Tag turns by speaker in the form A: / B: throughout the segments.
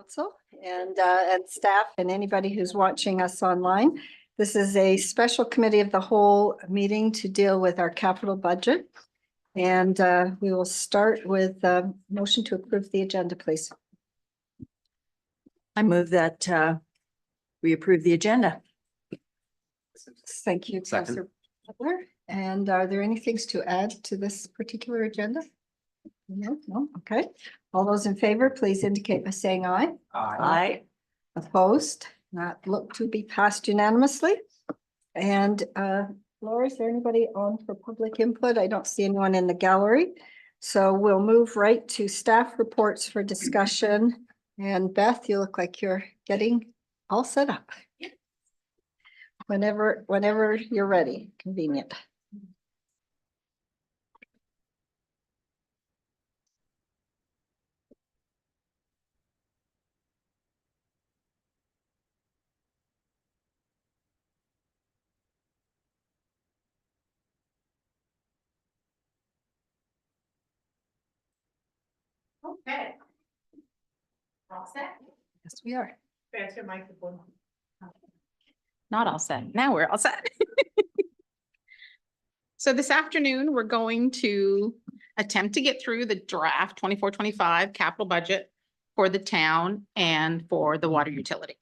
A: Council and staff and anybody who's watching us online. This is a special committee of the whole meeting to deal with our capital budget. And we will start with a motion to approve the agenda, please.
B: I move that we approve the agenda.
A: Thank you, Councillor Butler. And are there any things to add to this particular agenda? No, okay. All those in favor, please indicate by saying aye.
B: Aye.
A: Opposed, not look to be passed unanimously. And Laura, is there anybody on for public input? I don't see anyone in the gallery. So we'll move right to staff reports for discussion. And Beth, you look like you're getting all set up. Whenever you're ready, convenient.
C: Okay. All set?
A: Yes, we are.
C: Pass your microphone.
D: Not all set. Now we're all set. So this afternoon, we're going to attempt to get through the draft 24-25 capital budget for the town and for the water utility.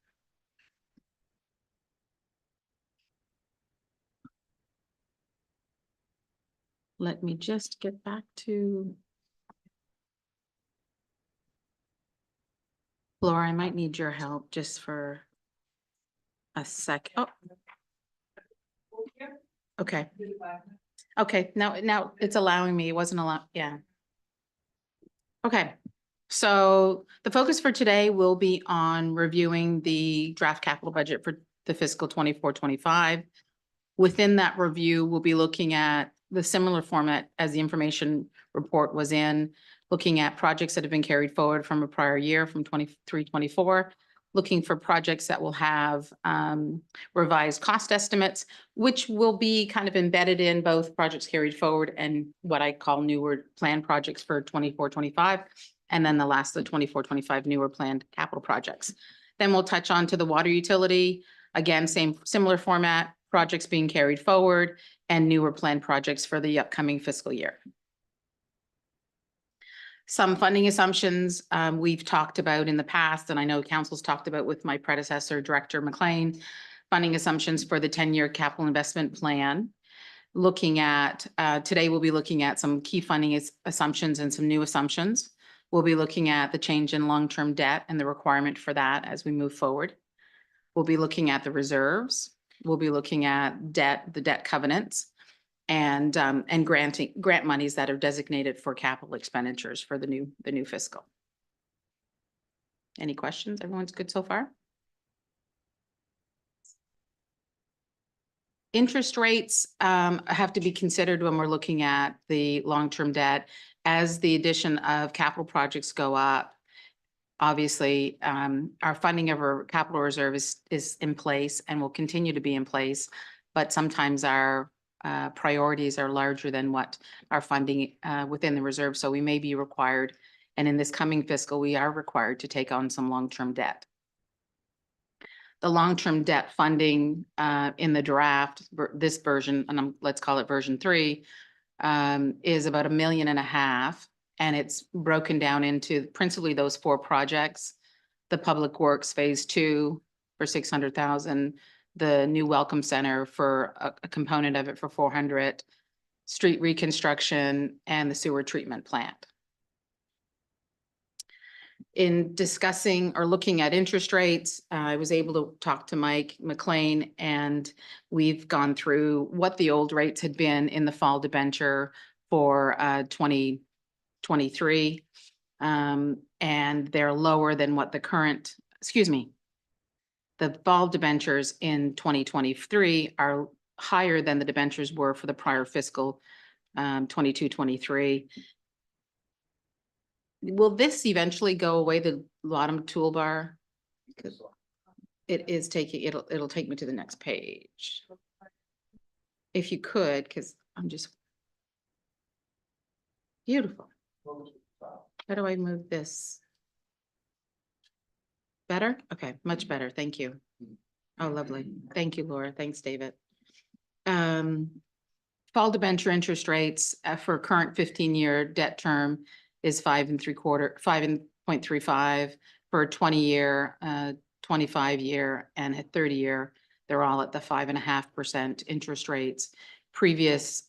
D: Let me just get back to. Laura, I might need your help just for a sec. Oh. Okay. Okay, now it's allowing me. It wasn't allowed. Yeah. Okay, so the focus for today will be on reviewing the draft capital budget for the fiscal 24-25. Within that review, we'll be looking at the similar format as the information report was in, looking at projects that have been carried forward from a prior year from 23-24, looking for projects that will have revised cost estimates, which will be kind of embedded in both projects carried forward and what I call newer planned projects for 24-25. And then the last of the 24-25 newer planned capital projects. Then we'll touch on to the water utility. Again, similar format, projects being carried forward and newer planned projects for the upcoming fiscal year. Some funding assumptions we've talked about in the past, and I know council's talked about with my predecessor, Director McLean, funding assumptions for the 10-year capital investment plan. Looking at, today we'll be looking at some key funding assumptions and some new assumptions. We'll be looking at the change in long-term debt and the requirement for that as we move forward. We'll be looking at the reserves. We'll be looking at the debt covenants. And grant monies that are designated for capital expenditures for the new fiscal. Any questions? Everyone's good so far? Interest rates have to be considered when we're looking at the long-term debt. As the addition of capital projects go up, obviously our funding of our capital reserve is in place and will continue to be in place, but sometimes our priorities are larger than what our funding within the reserve. So we may be required, and in this coming fiscal, we are required to take on some long-term debt. The long-term debt funding in the draft, this version, and let's call it version 3, is about $1.5 million. And it's broken down into principally those 4 projects, the Public Works Phase 2 for $600,000, the new Welcome Center for a component of it for $400,000, street reconstruction, and the sewer treatment plant. In discussing or looking at interest rates, I was able to talk to Mike McLean, and we've gone through what the old rates had been in the fall debenture for 2023, and they're lower than what the current, the fall debentures in 2023 are higher than the debentures were for the prior fiscal 22-23. Will this eventually go away, the bottom toolbar? It is taking, it'll take me to the next page. If you could, because I'm just beautiful. How do I move this? Better? Okay, much better. Thank you. Oh, lovely. Thank you, Laura. Thanks, David. Fall debenture interest rates for current 15-year debt term is 5.35. For a 20-year, 25-year, and a 30-year, they're all at the 5.5% interest rates. Previous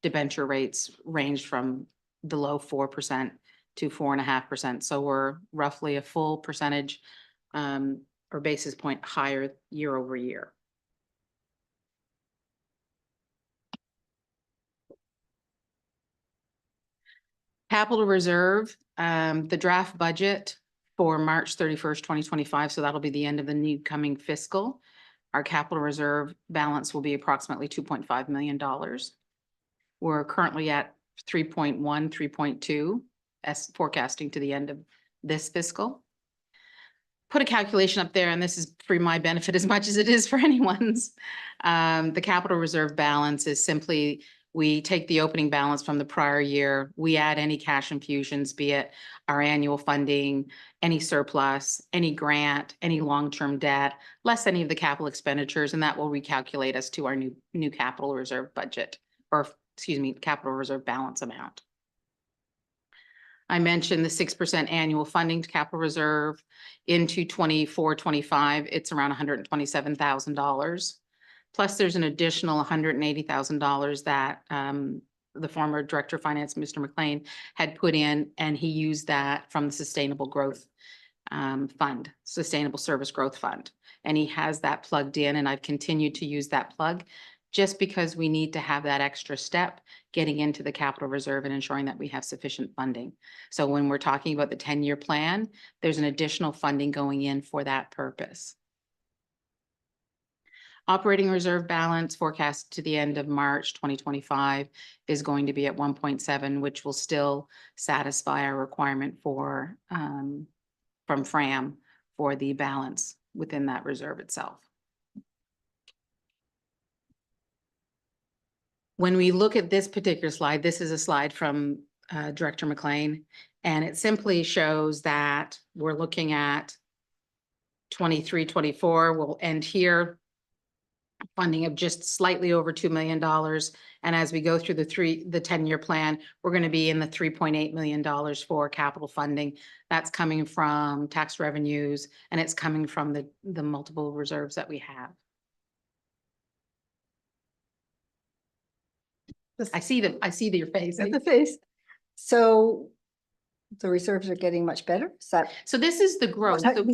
D: debenture rates ranged from the low 4% to 4.5%. So we're roughly a full percentage or basis point higher year over year. Capital reserve, the draft budget for March 31st, 2025. So that'll be the end of the new coming fiscal. Our capital reserve balance will be approximately $2.5 million. We're currently at 3.1, 3.2 as forecasting to the end of this fiscal. Put a calculation up there, and this is for my benefit as much as it is for anyone's. The capital reserve balance is simply, we take the opening balance from the prior year, we add any cash infusions, be it our annual funding, any surplus, any grant, any long-term debt, less any of the capital expenditures, and that will recalculate us to our new capital reserve budget, or excuse me, capital reserve balance amount. I mentioned the 6% annual funding to capital reserve into 24-25. It's around $127,000. Plus, there's an additional $180,000 that the former Director of Finance, Mr. McLean, had put in, and he used that from the Sustainable Growth Fund, Sustainable Service Growth Fund. And he has that plugged in, and I've continued to use that plug just because we need to have that extra step getting into the capital reserve and ensuring that we have sufficient funding. So when we're talking about the 10-year plan, there's an additional funding going in for that purpose. Operating reserve balance forecast to the end of March 2025 is going to be at 1.7, which will still satisfy our requirement for from FRAM for the balance within that reserve itself. When we look at this particular slide, this is a slide from Director McLean, and it simply shows that we're looking at 23-24. We'll end here, funding of just slightly over $2 million. And as we go through the 10-year plan, we're going to be in the $3.8 million for capital funding. That's coming from tax revenues, and it's coming from the multiple reserves that we have. I see your face.
A: The face. So the reserves are getting much better. Is that?
D: So this is the growth.
A: That-
D: So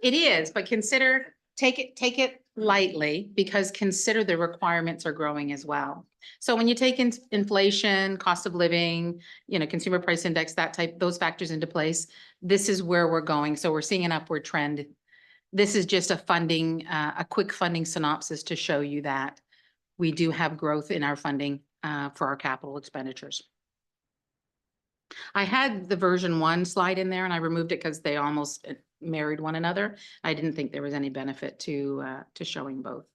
D: it is, but take it lightly, because consider the requirements are growing as well. So when you take in inflation, cost of living, consumer price index, those factors into place, this is where we're going. So we're seeing an upward trend. This is just a quick funding synopsis to show you that we do have growth in our funding for our capital expenditures. I had the version 1 slide in there, and I removed it because they almost married one another. I didn't think there was any benefit to showing both.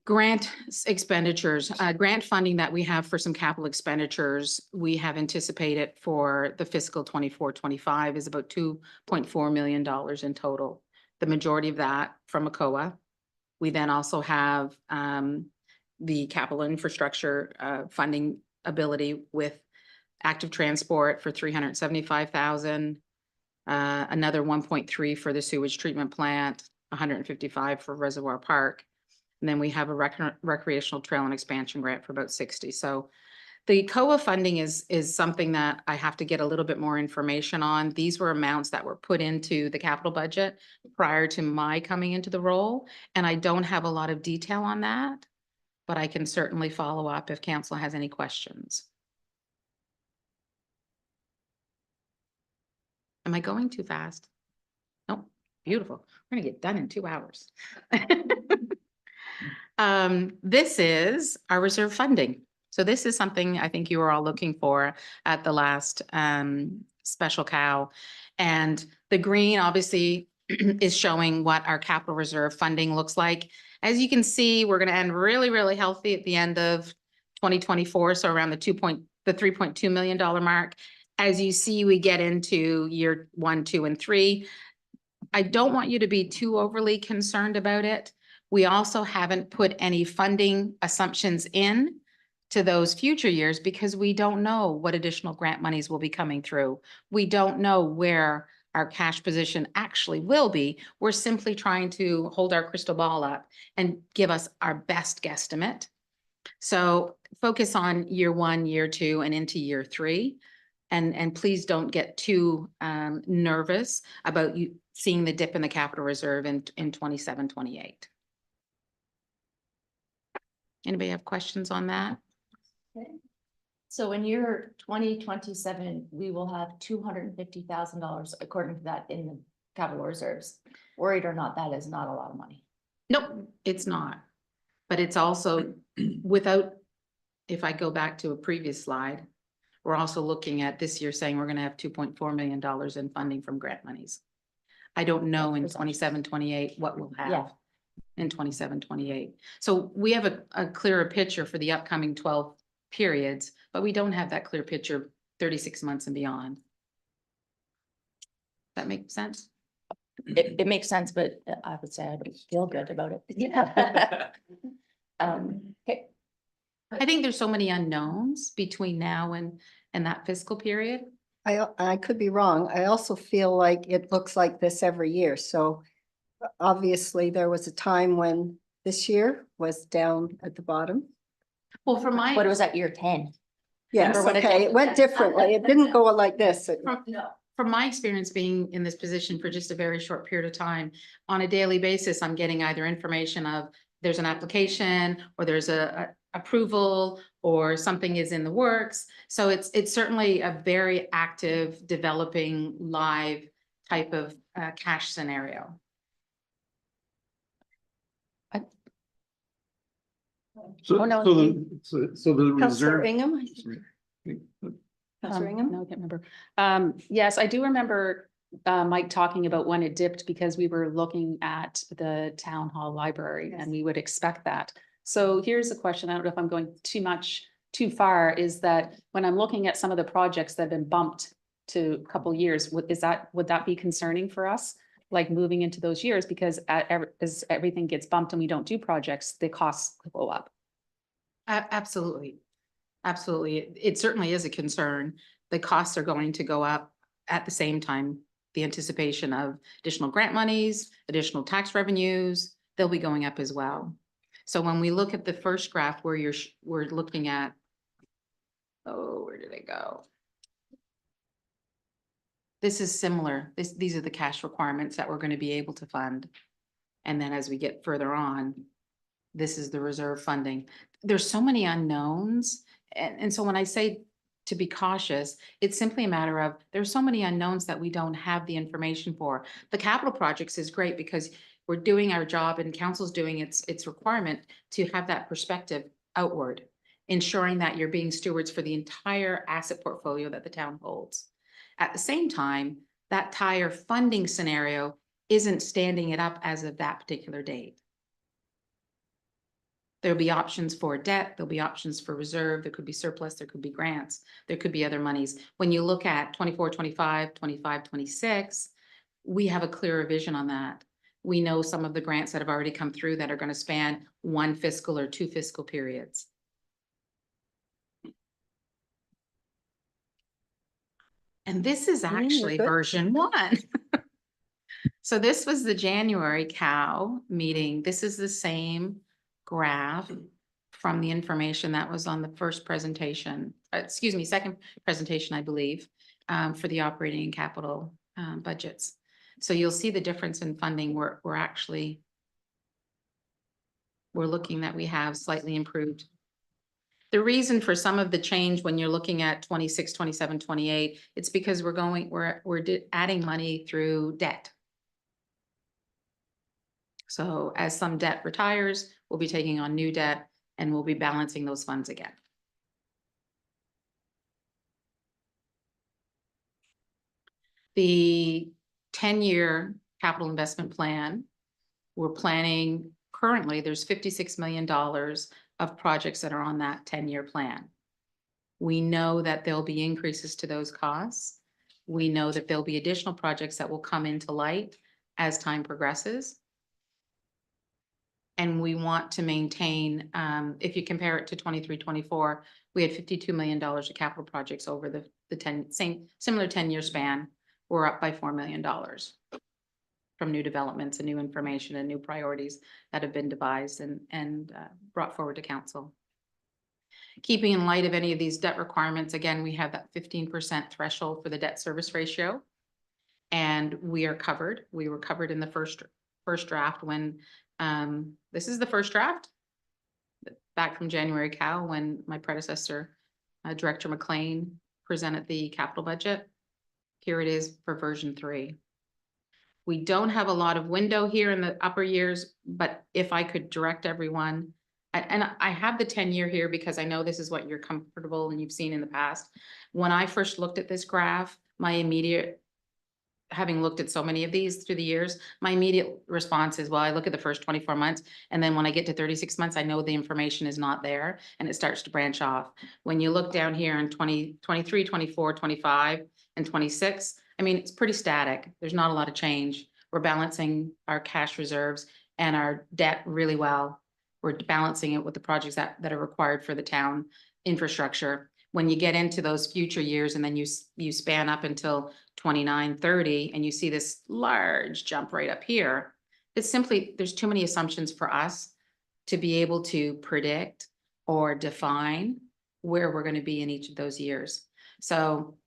D: Grant expenditures, grant funding that we have for some capital expenditures, we have anticipated for the fiscal 24-25 is about $2.4 million in total. The majority of that from ACOA. We then also have the capital infrastructure funding ability with active transport for $375,000, another 1.3 for the sewage treatment plant, 155 for Reservoir Park. And then we have a recreational trail and expansion grant for about 60. So the COA funding is something that I have to get a little bit more information on. These were amounts that were put into the capital budget prior to my coming into the role. And I don't have a lot of detail on that, but I can certainly follow up if council has any questions. Am I going too fast? Nope. Beautiful. We're gonna get done in 2 hours. This is our reserve funding. So this is something I think you were all looking for at the last special cow. And the green obviously is showing what our capital reserve funding looks like. As you can see, we're going to end really, really healthy at the end of 2024. So around the $3.2 million mark. as you see, we get into year 1, 2, and 3. I don't want you to be too overly concerned about it. We also haven't put any funding assumptions in to those future years because we don't know what additional grant monies will be coming through. We don't know where our cash position actually will be. We're simply trying to hold our crystal ball up and give us our best guesstimate. So focus on year 1, year 2, and into year 3. And please don't get too nervous about you seeing the dip in the capital reserve in 27, 28. Anybody have questions on that?
E: So in year 2027, we will have $250,000 according to that in the capital reserves. Worried or not, that is not a lot of money.
D: Nope, it's not. But it's also without, if I go back to a previous slide, we're also looking at this year saying we're gonna have $2.4 million in funding from grant monies. I don't know in 27, 28 what we'll
E: Yeah.
D: have in 27, 28. So we have a clearer picture for the upcoming 12 periods, but we don't have that clear picture 36 months and beyond. That make sense?
E: It makes sense, but I would say I don't feel good about it. Yeah. Okay,
D: I think there's so many unknowns between now and that fiscal period.
A: I could be wrong. I also feel like it looks like this every year. So obviously there was a time when this year was down at the bottom.
D: Well, for my.
E: but it was at year 10.
A: Yes,
E: Remember when it
A: okay,
E: did?
A: it went differently. It didn't go like this.
D: From my experience being in this position for just a very short period of time, on a daily basis, I'm getting either information of there's an application or there's a approval or something is in the works. So it's certainly a very active, developing, live type of cash scenario.
E: Oh, no,
F: So the
A: Councillor
F: reserve.
A: Ingham?
F: Sorry.
A: Councillor Ingham?
G: No, I can't remember. Yes, I do remember Mike talking about when it dipped because we were looking at the town hall library and we would expect that. So here's a question. I don't know if I'm going too far, is that when I'm looking at some of the projects that have been bumped to a couple years, would that be concerning for us? Like moving into those years, because as everything gets bumped and we don't do projects, the costs go up.
D: Absolutely. Absolutely. It certainly is a concern. The costs are going to go up at the same time. The anticipation of additional grant monies, additional tax revenues, they'll be going up as well. So when we look at the first graph where we're looking at, oh, where did it go? This is similar. These are the cash requirements that we're going to be able to fund. And then as we get further on, this is the reserve funding. There's so many unknowns. And so when I say to be cautious, it's simply a matter of there's so many unknowns that we don't have the information for. The capital projects is great because we're doing our job and council's doing its requirement to have that perspective outward, ensuring that you're being stewards for the entire asset portfolio that the town holds. At the same time, that entire funding scenario isn't standing it up as of that particular date. There'll be options for debt, there'll be options for reserve, there could be surplus, there could be grants, there could be other monies. When you look at 24, 25, 25, 26, we have a clearer vision on that. We know some of the grants that have already come through that are going to span 1 fiscal or 2 fiscal periods. And this is actually
A: good.
D: version 1. So this was the January COW meeting. This is the same graph from the information that was on the first presentation, second presentation, I believe, for the operating and capital budgets. So you'll see the difference in funding. We're looking that we have slightly improved. The reason for some of the change when you're looking at 26, 27, 28, it's because we're adding money through debt. So as some debt retires, we'll be taking on new debt and we'll be balancing those funds again. The 10-year capital investment plan, we're planning currently, there's $56 million of projects that are on that 10-year plan. We know that there'll be increases to those costs. We know that there'll be additional projects that will come into light as time progresses. And we want to maintain, if you compare it to 23-24, we had $52 million of capital projects over the similar 10-year span. We're up by $4 million from new developments and new information and new priorities that have been devised and brought forward to council. Keeping in light of any of these debt requirements, again, we have that 15% threshold for the debt service ratio. And we are covered. We were covered in the first draft when, this is the first draft back from January, Cal, when my predecessor, Director McLean, presented the capital budget. Here it is for version 3. We don't have a lot of window here in the upper years, but if I could direct everyone, and I have the 10-year here because I know this is what you're comfortable and you've seen in the past. When I first looked at this graph, my immediate, having looked at so many of these through the years, my immediate response is, well, I look at the first 24 months, and then when I get to 36 months, I know the information is not there, and it starts to branch off. When you look down here in 2023, 24, 25, and 26, I mean, it's pretty static. There's not a lot of change. We're balancing our cash reserves and our debt really well. We're balancing it with the projects that are required for the town infrastructure. When you get into those future years and then you span up until 29, 30, and you see this large jump right up here, it's simply, there's too many assumptions for us to be able to predict or define where we're going to be in each of those years. So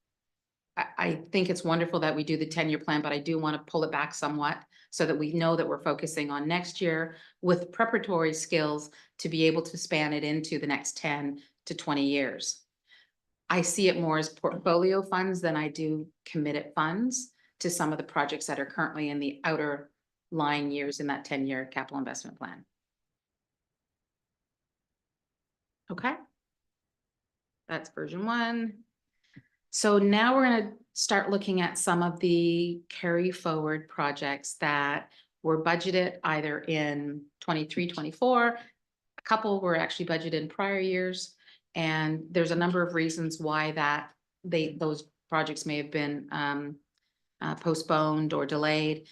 D: I think it's wonderful that we do the 10-year plan, but I do want to pull it back somewhat so that we know that we're focusing on next year with preparatory skills to be able to span it into the next 10 to 20 years. I see it more as portfolio funds than I do committed funds to some of the projects that are currently in the outer line years in that 10-year capital investment plan. Okay. That's version 1. So now we're going to start looking at some of the carry forward projects that were budgeted either in 23, 24. A couple were actually budgeted in prior years. And there's a number of reasons why those projects may have been postponed or delayed.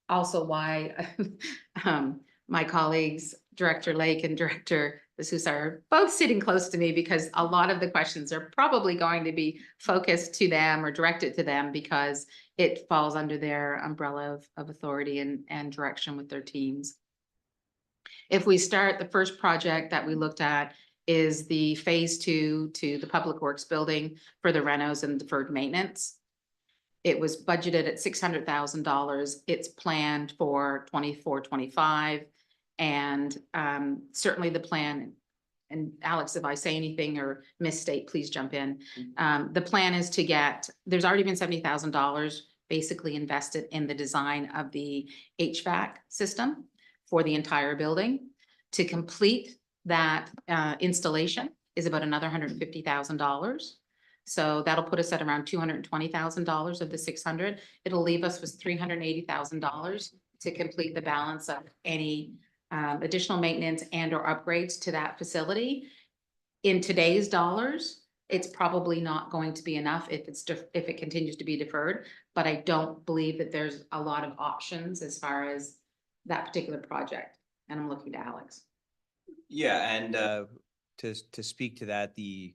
D: Also why my colleagues, Director Lake and Director D'Souza, are both sitting close to me because a lot of the questions are probably going to be focused to them or directed to them because it falls under their umbrella of authority and direction with their teams. If we start, the first project that we looked at is the phase 2 to the Public Works building for the renos and deferred maintenance. It was budgeted at $600,000. It's planned for 24, 25. And certainly the plan, and Alex, if I say anything or misstate, please jump in. The plan is to get, there's already been $70,000 basically invested in the design of the HVAC system for the entire building. To complete that installation is about another $150,000. So that'll put us at around $220,000 of the 600. It'll leave us with $380,000 to complete the balance of any additional maintenance and or upgrades to that facility. In today's dollars, it's probably not going to be enough if it continues to be deferred, but I don't believe that there's a lot of options as far as that particular project. And I'm looking to Alex.
H: Yeah, and to speak to that, the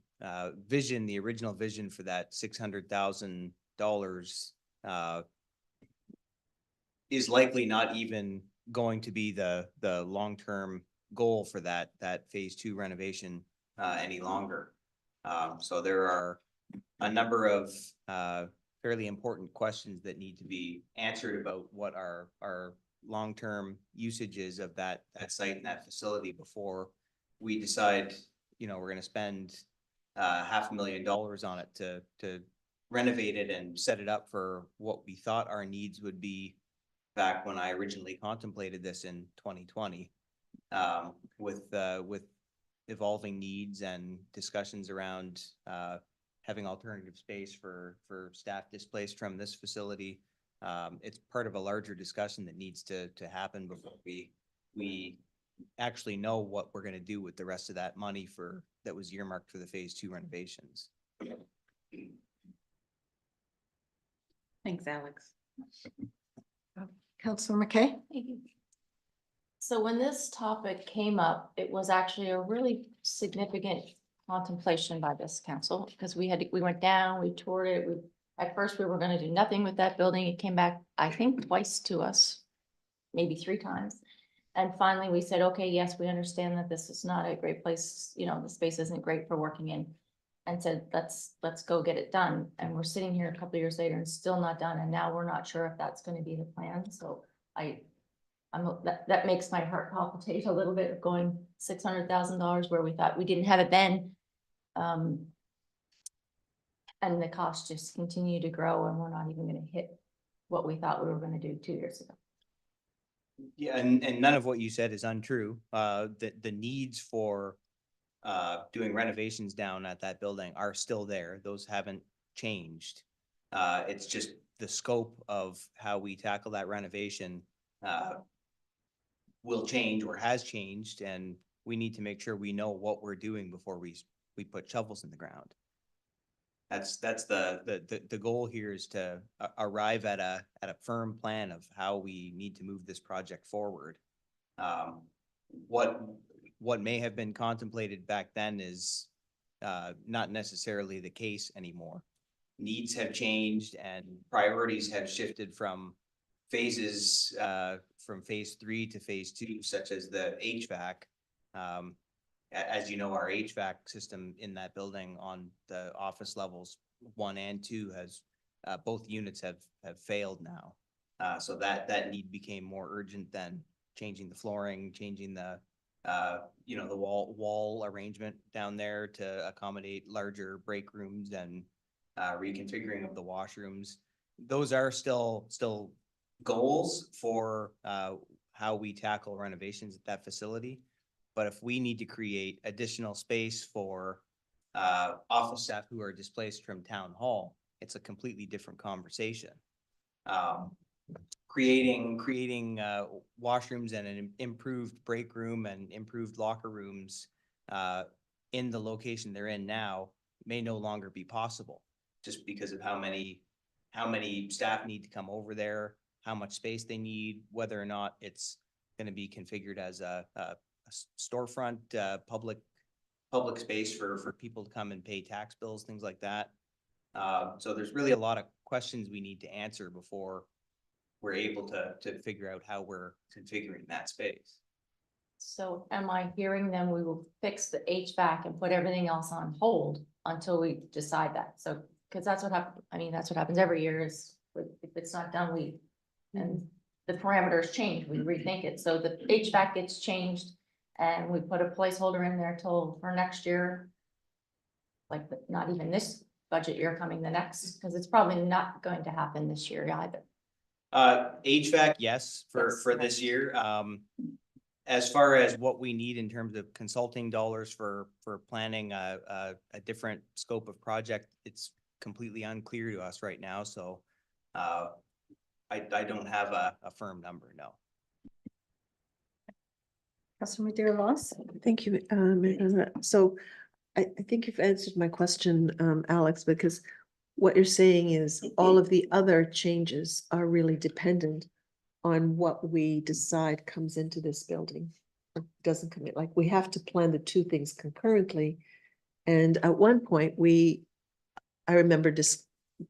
H: vision, the original vision for that $600,000 is likely not even going to be the long-term goal for that phase 2 renovation any longer. So there are a number of fairly important questions that need to be answered about what our long-term usages of that site and that facility before we decide, we're going to spend $500,000 on it to renovate it and set it up for what we thought our needs would be back when I originally contemplated this in 2020, with evolving needs and discussions around having alternative space for staff displaced from this facility. It's part of a larger discussion that needs to happen before we actually know what we're gonna do with the rest of that money that was earmarked for the phase two renovations.
D: Thanks, Alex.
A: Councillor McKay?
E: So when this topic came up, it was actually a really significant contemplation by this council, because we went down, we toured it, at first we were gonna do nothing with that building, it came back, I think, twice to us, maybe 3 times. And finally, we said, okay, yes, we understand that this is not a great place, you know, the space isn't great for working in. And said, let's go get it done, and we're sitting here a couple of years later and still not done, and now we're not sure if that's gonna be the plan, so that makes my heart palpitate a little bit of going $600,000 where we thought we didn't have it then. And the costs just continue to grow, and we're not even gonna hit what we thought we were gonna do 2 years ago.
H: Yeah, and none of what you said is untrue. The needs for doing renovations down at that building are still there. Those haven't changed. It's just the scope of how we tackle that renovation will change or has changed, and we need to make sure we know what we're doing before we put shovels in the ground. That's the goal here, is to arrive at a firm plan of how we need to move this project forward. What may have been contemplated back then is not necessarily the case anymore. Needs have changed and priorities have shifted from phases, from phase 3 to phase 2, such as the HVAC. As you know, our HVAC system in that building on the office levels 1 and 2 has, both units have failed now. So that need became more urgent than changing the flooring, changing the, you know, the wall arrangement down there to accommodate larger break rooms, and reconfiguring of the washrooms. Those are still goals for how we tackle renovations at that facility. But if we need to create additional space for office staff who are displaced from town hall, it's a completely different conversation. Creating washrooms and an improved break room and improved locker rooms in the location they're in now may no longer be possible, just because of how many staff need to come over there, how much space they need, whether or not it's going to be configured as a storefront, public space for people to come and pay tax bills, things like that. So there's really a lot of questions we need to answer before we're able to figure out how we're configuring that space.
E: So am I hearing then we will fix the HVAC and put everything else on hold until we decide that? So, because that's what happens, I mean, that's what happens every year is if it's not done, and the parameters change, we rethink it. So the HVAC gets changed and we put a placeholder in there till for next year. Like, not even this budget year coming, the next, because it's probably not going to happen this year either.
H: HVAC, yes,
E: Yes,
H: for
E: okay.
H: this year. As far as what we need in terms of consulting dollars for planning a different scope of project, it's completely unclear to us right now. So I don't have a firm number, no.
A: Councillor Madera-Voss?
I: Thank you. So I think you've answered my question, Alex, because what you're saying is all of the other changes are really dependent on what we decide comes into this building. It doesn't come in, like, we have to plan the two things concurrently. And at one point, I remember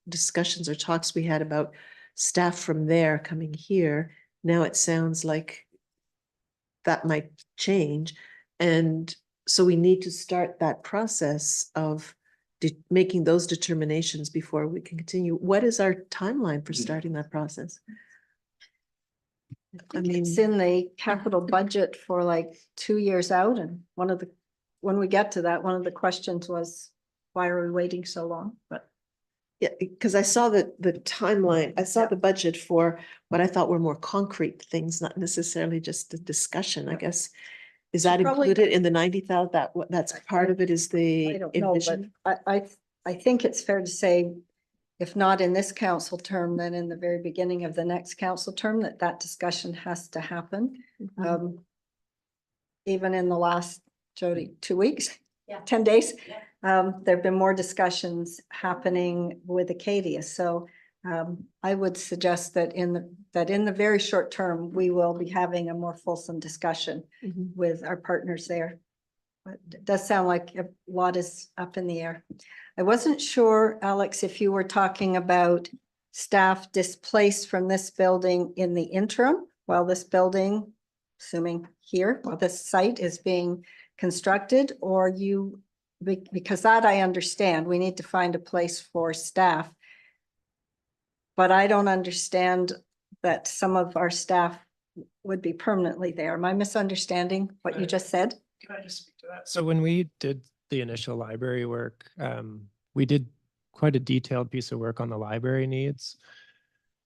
I: discussions or talks we had about staff from there coming here. Now it sounds like that might change. And so we need to start that process of making those determinations before we can continue. What is our timeline for starting that process? I mean,
A: It's in the capital budget for like 2 years out, and when we get to that, one of the questions was, why are we waiting so long? But
I: yeah, because I saw the timeline, I saw the budget for what I thought were more concrete things, not necessarily just a discussion, I guess. Is that
A: Probably-
I: included in the 90,000? That's part of it, is
A: I
I: the
A: don't know, but
I: envision?
A: I think it's fair to say, if not in this council term, then in the very beginning of the next council term, that discussion has to happen.
I: Mhm.
A: even in the last, Jody, 2 weeks?
E: Yeah.
A: 10 days?
E: Yeah.
A: There've been more discussions happening with Acadia, so I would suggest that in the very short term, we will be having a more fulsome discussion
I: Mhm.
A: with our partners there. But it does sound like a lot is up in the air. I wasn't sure, Alex, if you were talking about staff displaced from this building in the interim while this building, assuming here, while this site is being constructed, or you, because that I understand, we need to find a place for staff. But I don't understand that some of our staff would be permanently there. Am I misunderstanding what you just said?
J: Can I just speak to that? So when we did the initial library work, we did quite a detailed piece of work on the library needs.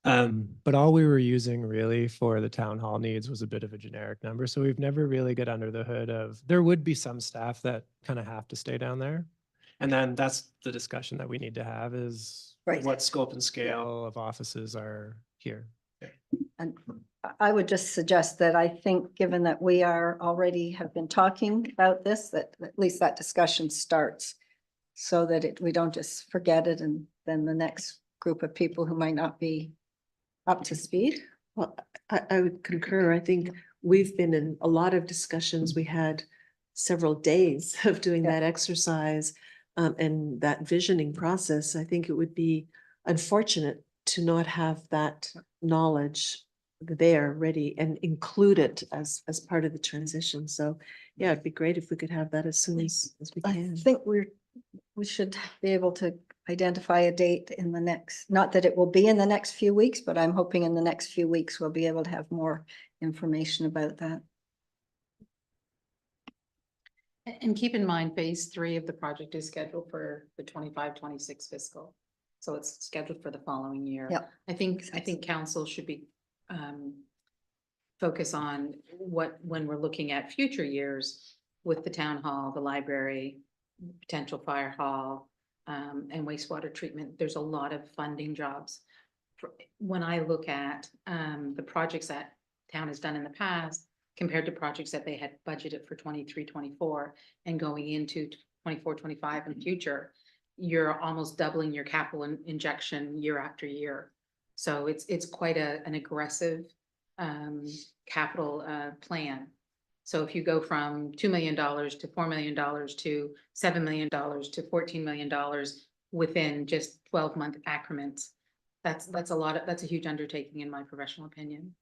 J: But all we were using really for the town hall needs was a bit of a generic number. So we've never really got under the hood of, there would be some staff that kind of have to stay down there. And then that's the discussion that we need to have is
A: Right.
J: what scope and scale of offices are here.
A: And I would just suggest that I think, given that we are already have been talking about this, that at least that discussion starts. So that we don't just forget it and then the next group of people who might not be up to speed.
I: Well, I would concur. I think we've been in a lot of discussions. We had several days of doing
A: Yeah.
I: that exercise and that visioning process. I think it would be unfortunate to not have that knowledge there ready and include it as part of the transition. So yeah, it'd be great if we could have that as soon as we
A: I
I: can.
A: think we should be able to identify a date in the next, not that it will be in the next few weeks, but I'm hoping in the next few weeks we'll be able to have more information about that.
D: And keep in mind, phase 3 of the project is scheduled for the 25-26 fiscal. So it's scheduled for the following year.
A: Yep.
D: I think council should be focus on when we're looking at future years with the town hall, the library, potential fire hall, and wastewater treatment. There's a lot of funding jobs. When I look at the projects that town has done in the past, compared to projects that they had budgeted for 23-24 and going into 24-25 in the future, you're almost doubling your capital injection year after year. So it's quite an aggressive capital plan. So if you go from $2 million to $4 million to $7 million to $14 million within just 12-month increments, that's a huge undertaking in my professional opinion.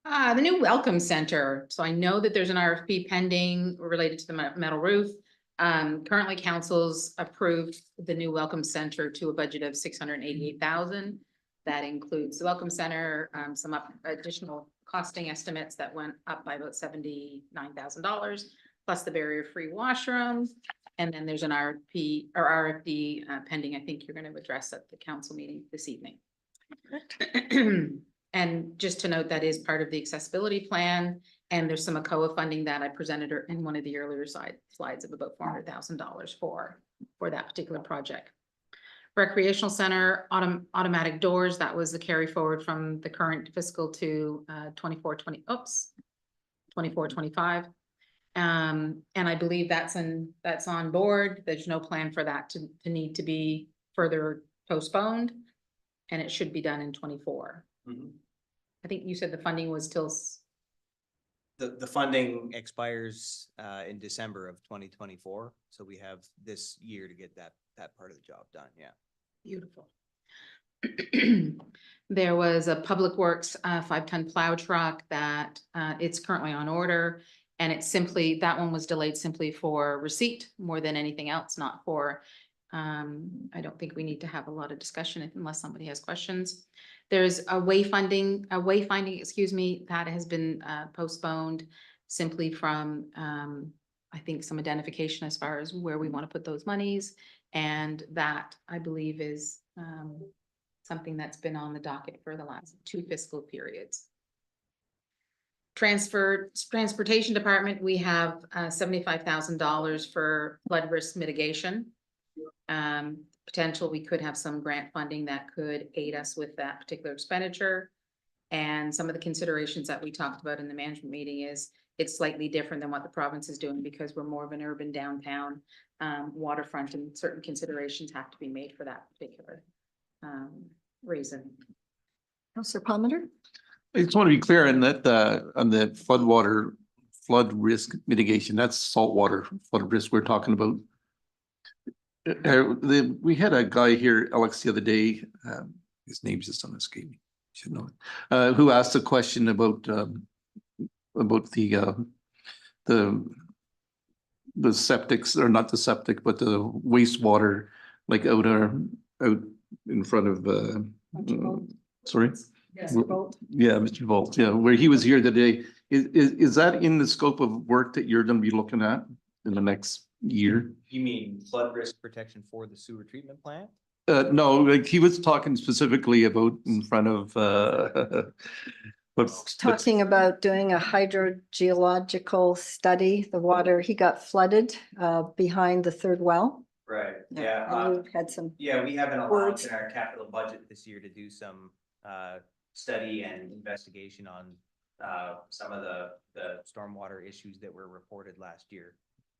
D: The new Welcome Center. So I know that there's an RFP pending related to the metal roof. Currently council's approved the new Welcome Center to a budget of $688,000. That includes the Welcome Center, some additional costing estimates that went up by about $79,000, plus the barrier-free washroom. And then there's an RFP or RFD pending. I think you're going to address at the council meeting this evening. And just to note, that is part of the accessibility plan. And there's some ACOA funding that I presented in one of the earlier slides of about $400,000 for that particular project. Recreational center, automatic doors, that was the carry forward from the current fiscal to 24-25. And I believe that's on board. There's no plan for that to need to be further postponed. And it should be done in 24.
H: Mhm.
D: I think you said the funding was till
H: The funding expires in December of 2024, so we have this year to get that part of the job done, yeah.
D: beautiful. There was a Public Works 5-ton plow truck that it's currently on order. And it's simply, that one was delayed simply for receipt more than anything else, not for, I don't think we need to have a lot of discussion unless somebody has questions. There's a wayfinding, excuse me, that has been postponed simply from, I think, some identification as far as where we want to put those monies. And that, I believe, is something that's been on the docket for the last 2 fiscal periods. Transportation department, we have $75,000 for flood risk mitigation. Potential, we could have some grant funding that could aid us with that particular expenditure. And some of the considerations that we talked about in the management meeting is it's slightly different than what the province is doing because we're more of an urban downtown waterfront, and certain considerations have to be made for that particular reason.
A: Councillor Palmer?
F: I just want to be clear on that, on the flood risk mitigation, that's saltwater flood risk we're talking about. We had a guy here, Alex, the other day, his name's just on escape me, should know it, who asked a question about the septics, or not the septic, but the wastewater, like out in front of, sorry?
A: Mr. Bolt?
F: Yeah, Mr. Volt, yeah, where he was here today. Is that in the scope of work that you're gonna be looking at in the next year?
H: You mean flood risk protection for the sewer treatment plant?
F: No, like he was talking specifically about in front of, what's
A: Talking about doing a hydrogeological study, the water, he got flooded behind the third well.
H: Right,
A: And we've had some,
H: yeah, we have an allowance
A: Words.
H: in our capital budget this year to do some study and investigation on some of the stormwater issues that were reported last year.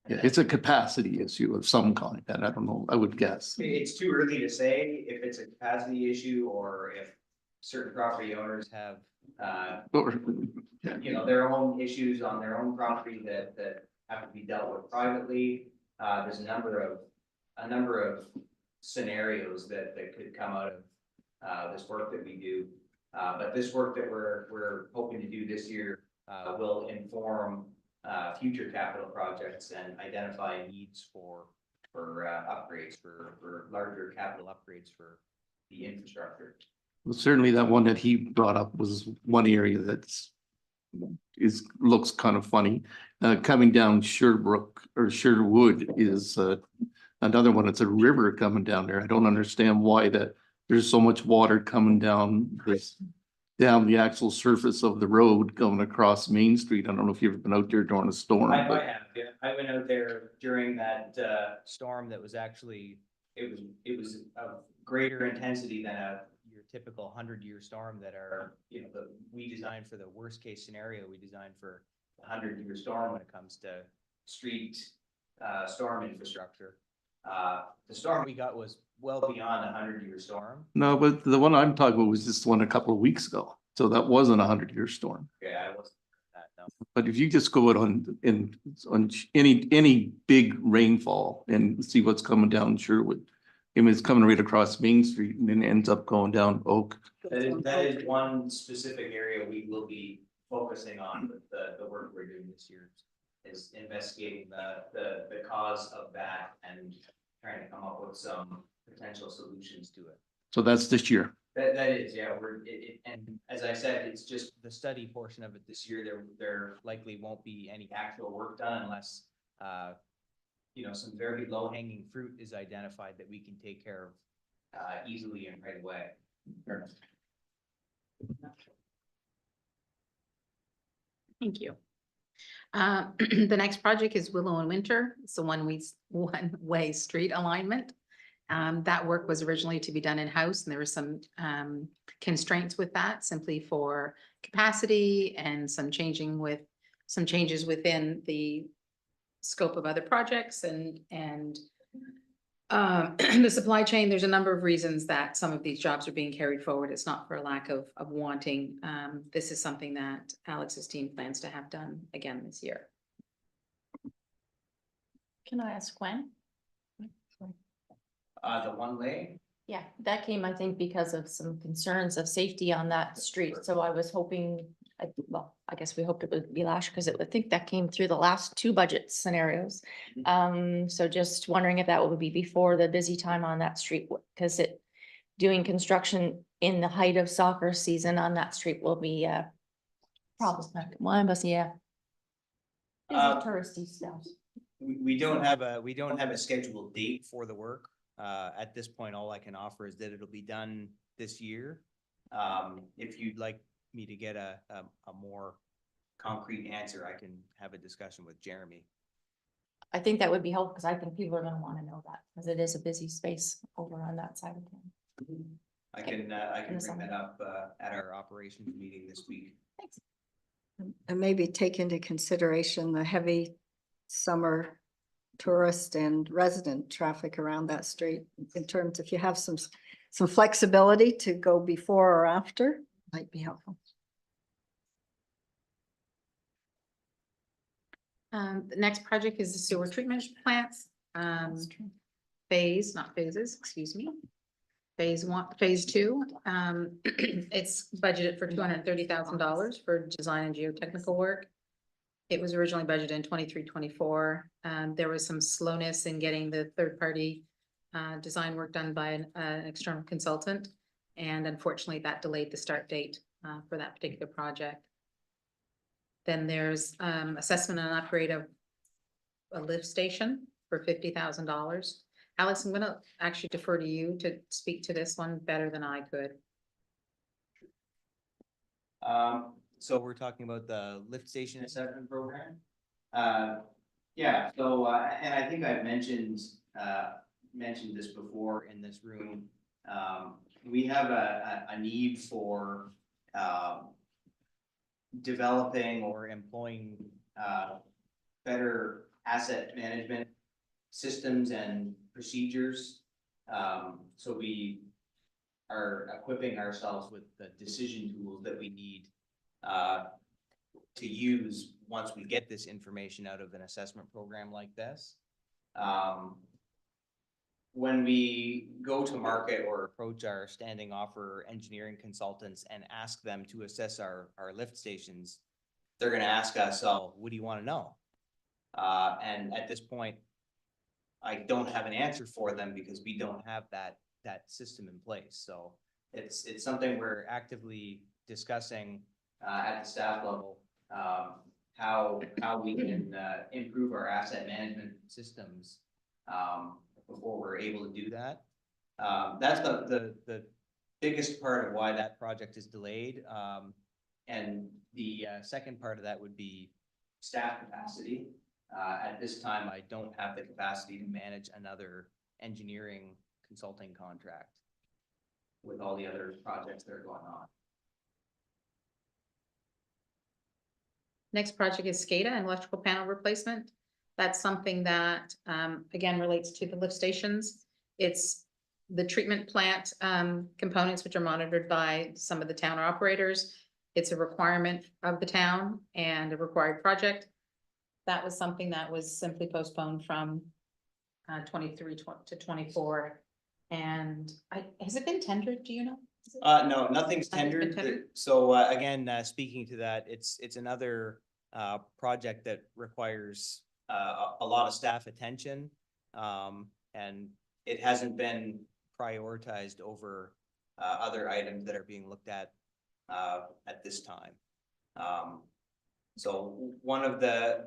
F: Yeah, it's a capacity issue of some kind, and I don't know, I would guess.
H: It's too early to say if it's a capacity issue or if certain property owners have,
F: Or-
H: you know, their own issues on their own property that have to be dealt with privately. There's a number of scenarios that could come out of this work that we do. But this work that we're hoping to do this year will inform future capital projects and identify needs for upgrades, for larger capital upgrades for the infrastructure.
F: Well, certainly that one that he brought up was one area looks kind of funny. Coming down Sherbrooke or Sherwood is another one. It's a river coming down there. I don't understand why there's so much water coming down the actual surface of the road going across Main Street. I don't know if you've ever been out there during a storm.
H: I
F: but-
H: have, yeah. I went out there during that storm that was actually, it was of greater intensity than your typical 100-year storm that we designed for the worst case scenario. We designed for a 100-year storm when it comes to street storm infrastructure. The storm we got was well beyond a 100-year storm.
F: No, but the one I'm talking about was just one a couple of weeks ago. So that wasn't a 100-year storm.
H: Yeah, I wasn't that, no.
F: But if you just go out on any big rainfall and see what's coming down Sherwood, I mean, it's coming right across Main Street and then ends up going down Oak.
H: That is one specific area we will be focusing on with the work we're doing this year, is investigating the cause of that and trying to come up with some potential solutions to it.
F: So that's this year.
H: That is, yeah, and as I said, it's just the study portion of it this year. There likely won't be any actual work done unless some very low hanging fruit is identified that we can take care of easily and right away.
D: Thank you. The next project is Willow and Winter. It's the one-way street alignment. That work was originally to be done in-house, and there were some constraints with that, simply for capacity and some changes within the scope of other projects and the supply chain. There's a number of reasons that some of these jobs are being carried forward. It's not for a lack of wanting. This is something that Alex's team plans to have done again this year.
E: Can I ask when?
H: The one way,
E: Yeah, that came, I think, because of some concerns of safety on that street. So I was hoping, I guess we hoped it would be last, because I think that came through the last two budget scenarios. So just wondering if that would be before the busy time on that street, because doing construction in the height of soccer season on that street will be problematic. Yeah. Busy touristy stuff.
H: we don't have a scheduled date for the work. At this point, all I can offer is that it'll be done this year. If you'd like me to get a more concrete answer, I can have a discussion with Jeremy.
E: I think that would be helpful, because I think people are gonna wanna know that, because it is a busy space over on that side of town.
H: I
E: Okay.
H: can
E: the
H: bring
E: summer.
H: that up, at our operations meeting this week.
E: Thanks.
A: And maybe take into consideration the heavy summer tourist and resident traffic around that street in terms, if you have some flexibility to go before or after, might be helpful.
D: The next project is the sewer treatment plants. Phase, not phases, excuse me. Phase 1, phase 2, it's budgeted for $230,000 for design and geotechnical work. It was originally budgeted in 23-24. There was some slowness in getting the third-party design work done by an external consultant. And unfortunately, that delayed the start date for that particular project. Then there's assessment and upgrade of a lift station for $50,000. Alex, I'm gonna actually defer to you to speak to this one better than I could.
H: So we're talking about the lift station assessment program. Yeah, so, and I think I've mentioned this before in this room. We have a need for, developing or employing, better asset management systems and procedures. So we are equipping ourselves with the decision tools that we need to use once we get this information out of an assessment program like this. When we go to market or approach our standing offer engineering consultants and ask them to assess our lift stations, they're gonna ask us, oh, what do you wanna know? And at this point, I don't have an answer for them because we don't have that system in place. So it's something we're actively discussing at the staff level, how we can improve our asset management systems before we're able to do that. That's the biggest part of why that project is delayed. And the second part of that would be staff capacity. At this time, I don't have the capacity to manage another engineering consulting contract with all the other projects that are going on.
D: Next project is SCADA and electrical panel replacement. That's something that, again, relates to the lift stations. It's the treatment plant components, which are monitored by some of the town operators. It's a requirement of the town and a required project. That was something that was simply postponed from 23 to 24. And has it been tendered? Do you know?
H: No, nothing's
D: Nothing's been
H: tendered.
D: tendered?
H: So again, speaking to that, it's another project that requires a lot of staff attention. And it hasn't been prioritized over other items that are being looked at this time. So one of the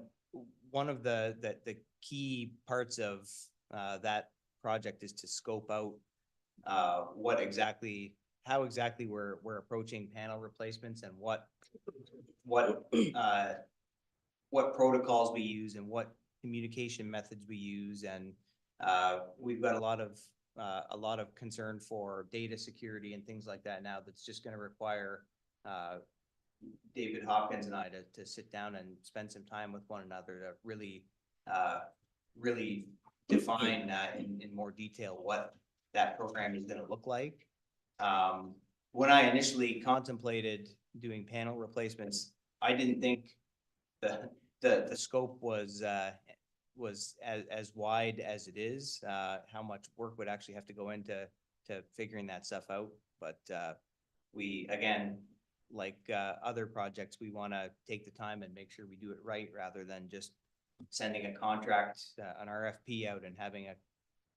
H: key parts of that project is to scope out how exactly we're approaching panel replacements and what protocols we use and what communication methods we use. And we've got a lot of concern for data security and things like that now. That's just going to require David Hopkins and I to sit down and spend some time with one another to really define in more detail what that program is going to look like. When I initially contemplated doing panel replacements, I didn't think the scope was as wide as it is, how much work would actually have to go into figuring that stuff out. But we, again, like other projects, we want to take the time and make sure we do it right rather than just sending a contract, an RFP out and having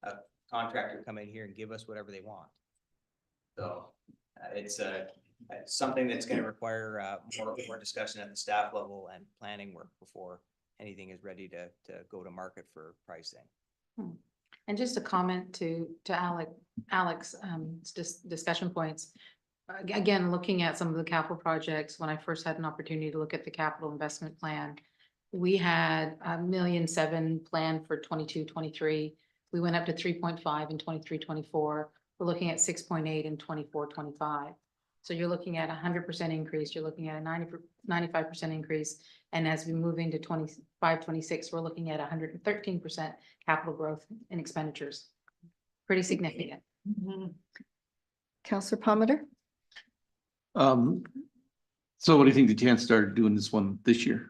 H: a contractor come in here and give us whatever they want. So it's something that's going to require more discussion at the staff level and planning work before anything is ready to go to market for pricing.
D: And just a comment to Alex, discussion points. Again, looking at some of the capital projects, when I first had an opportunity to look at the capital investment plan, we had $1.7 million planned for 22-23. We went up to 3.5 in 23-24. We're we're looking at 6.8 in 24-25. So you're looking at 100% increase, you're looking at a 95% increase. And as we move into 25-26, we're looking at 113% capital growth in expenditures. Pretty significant.
A: Counselor Palmer?
F: So what do you think the chance started doing this one this year?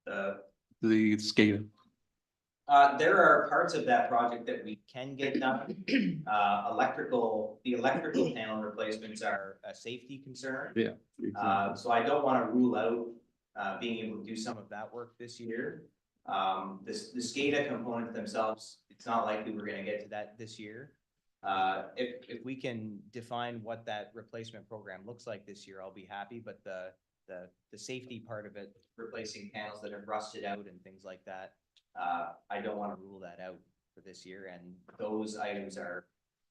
F: The SCADA?
H: There are parts of that project that we can get done. The electrical panel replacements are a safety concern.
F: Yeah.
H: So I don't want to rule out being able to do some of that work this year. The SCADA components themselves, it's not likely we're gonna get to that this year. If we can define what that replacement program looks like this year, I'll be happy, but the safety part of it, replacing panels that have rusted out and things like that, I don't want to rule that out for this year, and those items are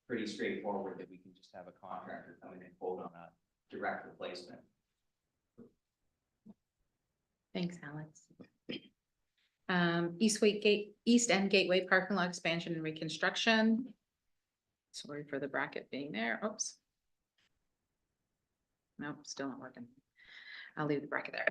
H: pretty straightforward that we can just have a contractor come in and quote on a direct replacement.
D: Thanks, Alex. East End Gateway parking lot expansion and reconstruction. Sorry for the bracket being there. Oops. Nope, still not working. I'll leave the bracket there.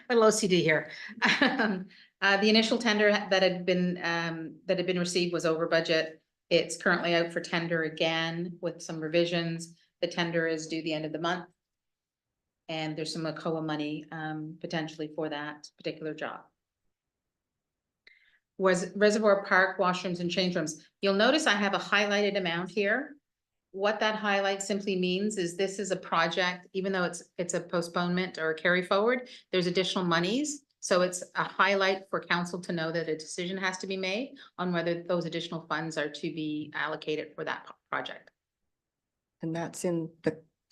D: Little OCD here. The initial tender that had been received was over budget. It's currently out for tender again with some revisions. The tender is due the end of the month. And there's some ACOA money potentially for that particular job. Was Reservoir Park washrooms and change rooms. You'll notice I have a highlighted amount here. What that highlight simply means is this is a project, even though it's a postponement or a carry forward, there's additional monies. So it's a highlight for council to know that a decision has to be made on whether those additional funds are to be allocated for that project.
A: And that's in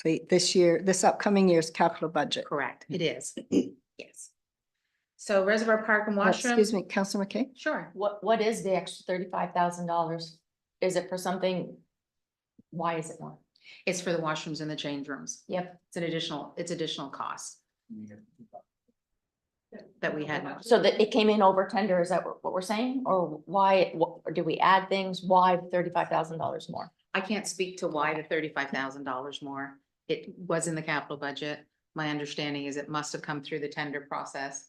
A: this upcoming year's capital budget.
D: Correct, it is. Yes. So Reservoir Park and washroom.
A: Excuse me, Counselor McKay?
D: Sure.
E: What is the extra $35,000? Is it for something? Why is it more?
D: It's for the washrooms and the change rooms.
E: Yep.
D: It's additional costs that we had.
E: So that it came in over tender, is that what we're saying? Or why, or did we add things? Why $35,000 more?
D: I can't speak to why the $35,000 more. It was in the capital budget. My understanding is it must have come through the tender process.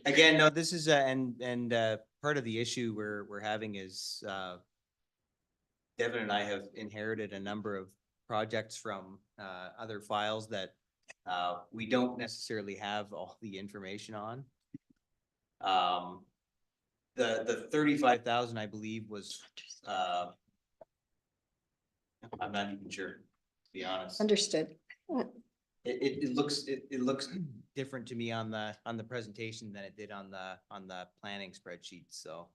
H: Again, no, this is, and part of the issue we're having is, Devin and I have inherited a number of projects from, other files that, we don't necessarily have all the information on. The 35,000, I believe, was, I'm not even sure, to be honest.
A: Understood.
H: It looks different to me on the presentation than it did on the planning spreadsheet, so.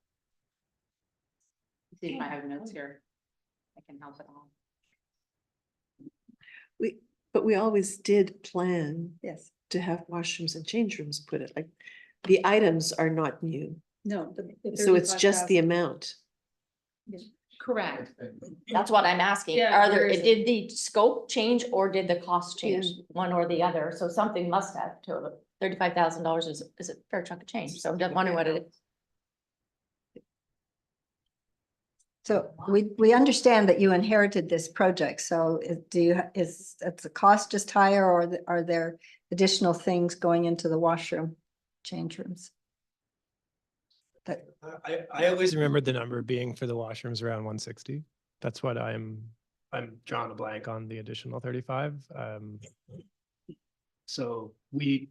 D: See if I have notes here. I can help at all.
I: But we always did plan
A: Yes.
I: to have washrooms and change rooms put it, like, the items are not new.
A: No.
I: So it's just the amount.
D: Correct.
E: That's what I'm asking.
G: Yeah,
E: Are there,
G: where is it?
E: did the scope change or did the cost change? One or the other. So something must have to, $35,000 is a fair chunk of change. So I'm just wondering what it is.
A: So we understand that you inherited this project, so is the cost just higher, or are there additional things going into the washroom change rooms?
J: I always remembered the number being for the washrooms around 160. That's what I'm drawing a blank on the additional 35. So we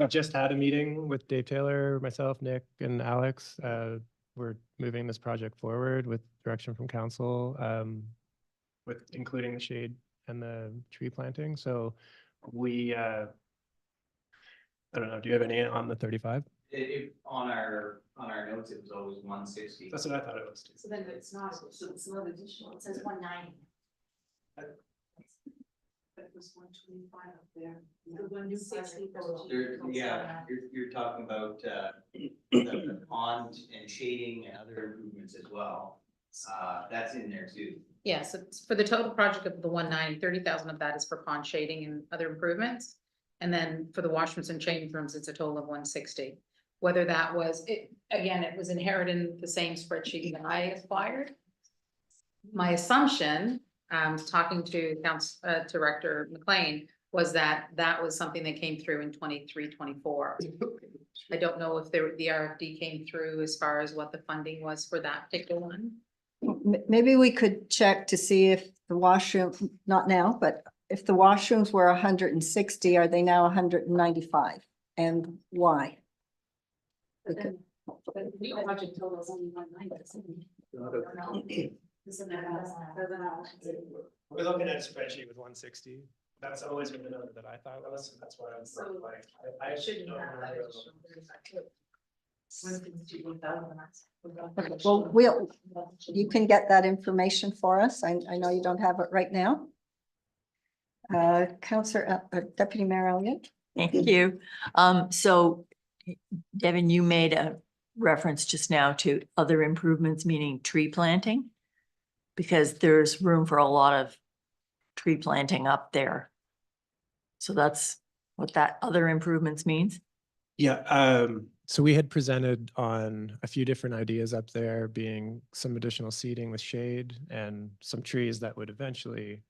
J: just had a meeting with Dave Taylor, myself, Nick, and Alex. We're moving this project forward with direction from council, with including the shade and the tree planting. So we, I don't know, do you have any on the 35?
H: On our notes, it was always 160.
J: That's what I thought it was.
C: So then it's not additional, it says 190. It was 125 up there. The 160.
H: You're talking about, the pond and shading and other improvements as well. That's in there too.
D: Yes, it's for the total project of the 190, 30,000 of that is for pond shading and other improvements. And then for the washrooms and change rooms, it's a total of 160. whether that was, again, it was inherited in the same spreadsheet that I acquired. My assumption, talking to Director McLean, was that that was something that came through in 23-24. I don't know if the RFD came through as far as what the funding was for that particular one.
A: Maybe we could check to see if the washroom, not now, but if the washrooms were 160, are they now 195? And why?
C: But then, but the new budget total is only 190. Isn't that?
J: We're looking at a spreadsheet with 160. That's always been the number that I thought was, and that's why I was
C: So,
J: like, I should know.
A: Well, you can get that information for us. I know you don't have it right now. Counselor, Deputy Mayor Elliott.
B: Thank you. So Devin, you made a reference just now to other improvements, meaning tree planting. Because there's room for a lot of tree planting up there. So that's what that other improvements means.
J: Yeah, so we had presented on a few different ideas up there, being some additional seating with shade and some trees that would eventually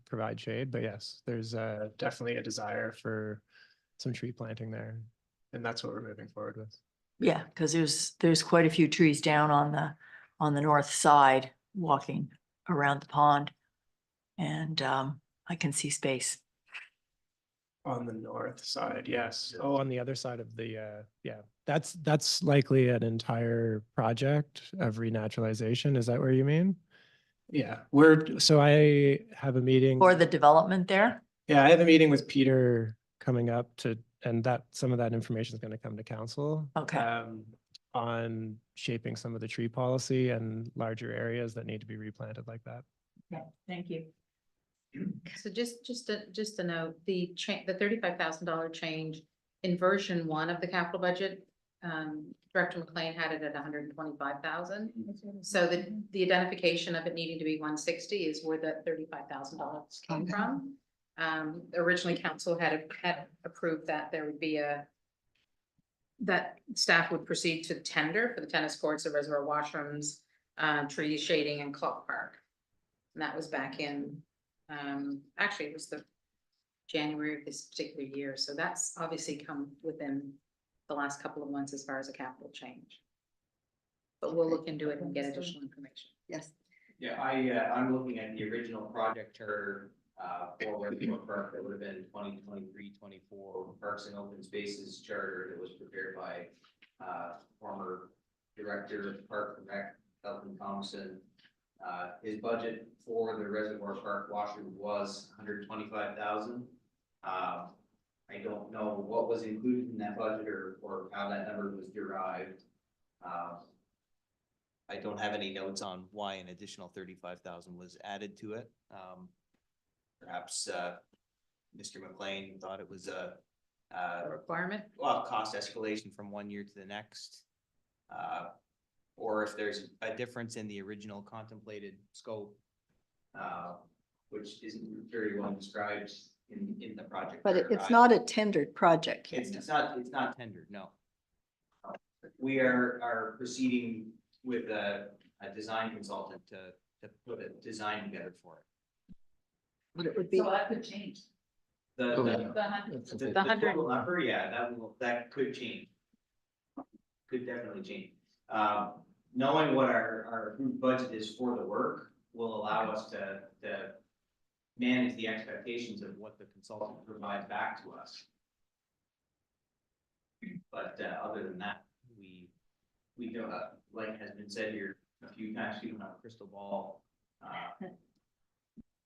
J: provide shade. But yes, there's definitely a desire for some tree planting there. And that's what we're moving forward with.
B: Yeah, because there's quite a few trees down on the north side walking around the pond. And I can see space.
J: On the north side, yes. Oh, on the other side of the, yeah, that's likely an entire project of renaturalization. Is that what you mean? Yeah, so I have a meeting.
B: For the development there?
J: Yeah, I have a meeting with Peter coming up and that some of that information is going to come to council.
B: Okay.
J: On shaping some of the tree policy and larger areas that need to be replanted like that.
B: Okay, thank you.
D: So just a note, the $35,000 change in version 1 of the capital budget, Director McLean had it at 125,000. So the identification of it needing to be 160 is where the $35,000 came from. Originally, council had approved that there would be that staff would proceed to tender for the tennis courts, the reservoir washrooms, tree shading, and clock park. And that was back in, actually, it was the January of this particular year. So that's obviously come within the last couple of months as far as a capital change. But we'll look into it and get additional information.
A: Yes.
H: Yeah, I'm looking at the original project charter for Reservoir Park that would have been 2023-24 Parks and Open Spaces Charter that was prepared by former Director of Park and Rec, Elton Thompson. His budget for the Reservoir Park washroom was $125,000. I don't know what was included in that budget or how that number was derived. I don't have any notes on why an additional 35,000 was added to it. Perhaps Mr. McLean thought it was a
D: Requirement?
H: cost escalation from one year to the next. Or if there's a difference in the original contemplated scope, which isn't very well described in the project.
A: But
H: charter.
A: it's not a tendered project. yet.
H: It's not tendered, no. We are proceeding with a design consultant to put a design together for it.
A: But it would be,
C: So that could change.
H: The
D: The
H: the
D: 100.
H: total number, yeah, that could change. Could definitely change. Knowing what our approved budget is for the work will allow us to manage the expectations of what the consultant provides back to us. But other than that, we don't, like has been said here a few times, we don't have a crystal ball.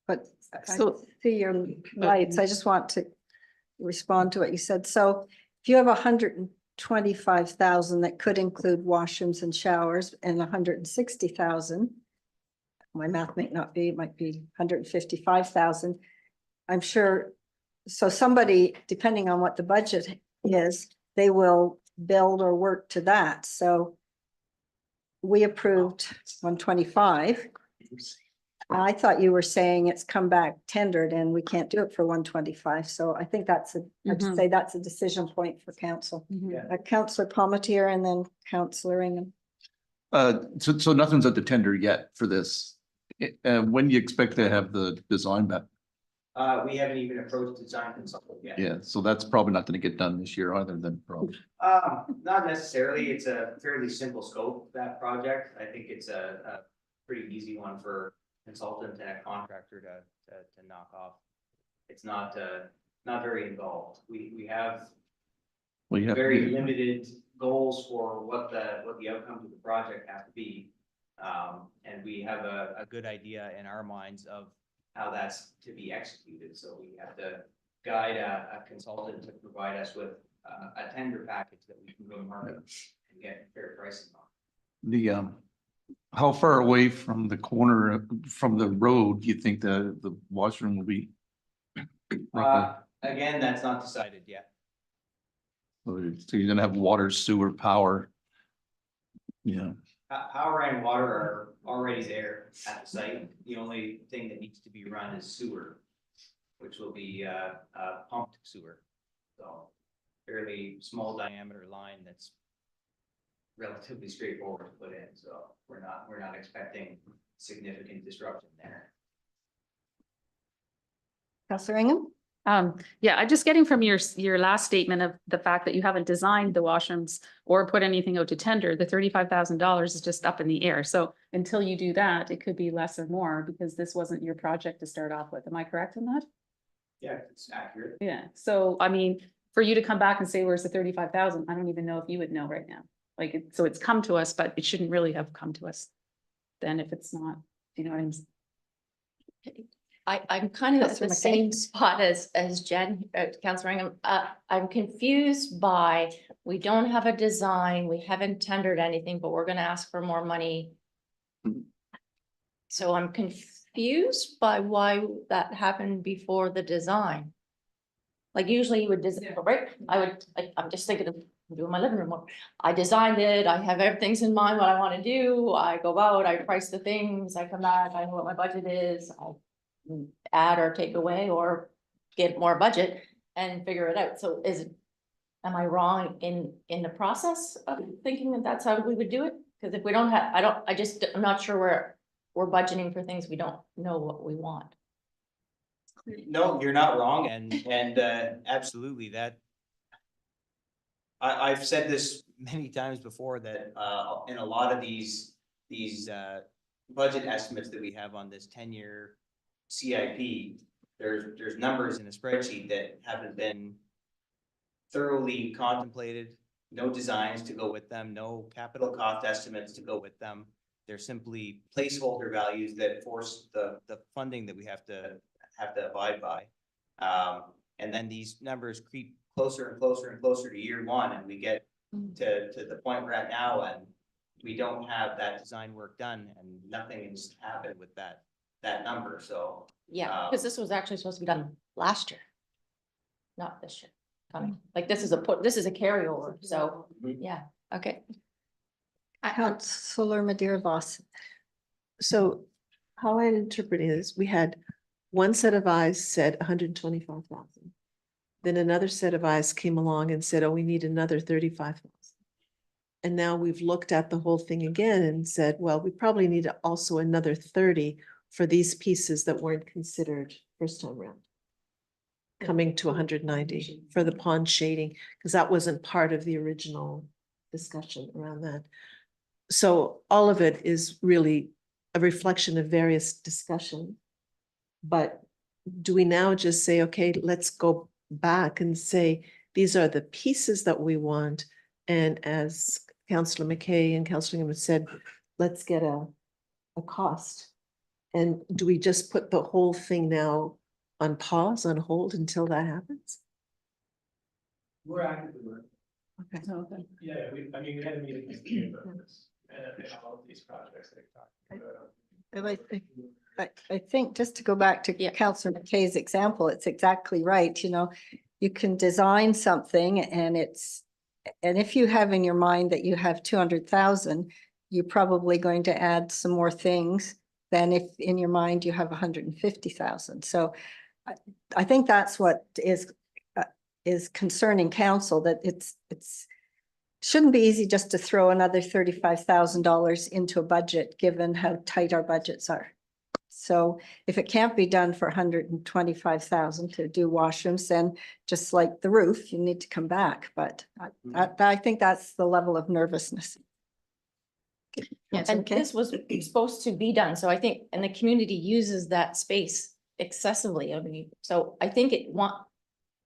A: but I
G: So-
A: see your lights. I just want to respond to what you said. So if you have 125,000 that could include washrooms and showers and 160,000, my math might not be, it might be 155,000. I'm sure, so somebody, depending on what the budget is, they will build or work to that. So we approved 125. I thought you were saying it's come back tendered and we can't do it for 125. So I think I'd
G: Mhm.
A: say that's a decision point for council.
G: Mhm.
A: Councillor Palmetier and then Councillor Ingham.
F: So nothing's at the tender yet for this. When do you expect to have the design back?
H: We haven't even approached design consultant yet.
F: Yeah, so that's probably not gonna get done this year either then, probably.
H: Not necessarily. It's a fairly simple scope, that project. I think it's a pretty easy one for consultant and a contractor to knock off. It's not very involved. We have
F: Well, you have.
H: very limited goals for what the outcomes of the project have to be. And we have a good idea in our minds of how that's to be executed. So we have to guide a consultant to provide us with a tender package that we can go to market and get fair pricing on.
F: The, how far away from the corner, from the road, do you think the washroom will be? roughly?
H: Again, that's not decided yet.
F: So you're gonna have water, sewer, power? Yeah,
H: Power and water are already there at the site. The only thing that needs to be run is sewer, which will be pumped sewer. So fairly small diameter line that's relatively straightforward to put in. So we're not expecting significant disruption there.
A: Councillor Ingham?
G: Yeah, I'm just getting from your last statement of the fact that you haven't designed the washrooms or put anything out to tender, the $35,000 is just up in the air. So until you do that, it could be less or more because this wasn't your project to start off with. Am I correct in that?
H: Yeah, it's accurate.
G: Yeah, so I mean, for you to come back and say, where's the 35,000? I don't even know if you would know right now. Like, so it's come to us, but it shouldn't really have come to us. Then if it's not, you know what I'm saying?
E: I'm kind of at
A: Councillor
E: the
A: McKay?
E: same spot as Jen, Councillor Ingham. I'm confused by, we don't have a design, we haven't tendered anything, but we're gonna ask for more money. So I'm confused by why that happened before the design. Like usually you would design, right? I'm just thinking of doing my living room work. I designed it, I have everything's in mind, what I wanna do, I go out, I price the things, I come back, I know what my budget is, I add or take away or get more budget and figure it out. So am I wrong in the process of thinking that that's how we would do it? Because if we don't have, I'm not sure we're budgeting for things we don't know what we want.
H: No, you're not wrong, and absolutely that. I've said this many times before that in a lot of these budget estimates that we have on this 10-year CIP, there's numbers in a spreadsheet that haven't been thoroughly contemplated, no designs to go with them, no capital cost estimates to go with them. They're simply placeholder values that force the funding that we have to abide by. And then these numbers creep closer and closer and closer to year one, and we get to the point we're at now, and we don't have that design work done, and nothing has happened with that number. So
E: Yeah, because this was actually supposed to be done last year. Not this year, coming, like this is a carryover, so, yeah, okay.
A: Councillor Madeira Voss.
I: So how I interpret it is we had one set of eyes said 125,000. Then another set of eyes came along and said, oh, we need another 35,000. And now we've looked at the whole thing again and said, well, we probably need also another 30 for these pieces that weren't considered first time around. Coming to 190 for the pond shading, because that wasn't part of the original discussion around that. So all of it is really a reflection of various discussion. But do we now just say, okay, let's go back and say, these are the pieces that we want. And as Councillor McKay and Councillor Ingham said, let's get a cost. And do we just put the whole thing now on pause, on hold until that happens?
J: We're actively working.
I: Okay.
J: Yeah, we had a meeting with you about this, and all of these projects that you're talking about.
A: I think just to go back to
E: Yeah.
A: Councillor McKay's example, it's exactly right, you know, you can design something and if you have in your mind that you have 200,000, you're probably going to add some more things than if in your mind you have 150,000. So I think that's what is concerning council, that it's shouldn't be easy just to throw another $35,000 into a budget, given how tight our budgets are. So if it can't be done for 125,000 to do washrooms, then just like the roof, you need to come back. But I think that's the level of nervousness. Councillor
E: And
A: Kane?
E: this was supposed to be done, so I think, and the community uses that space excessively, I mean, so I think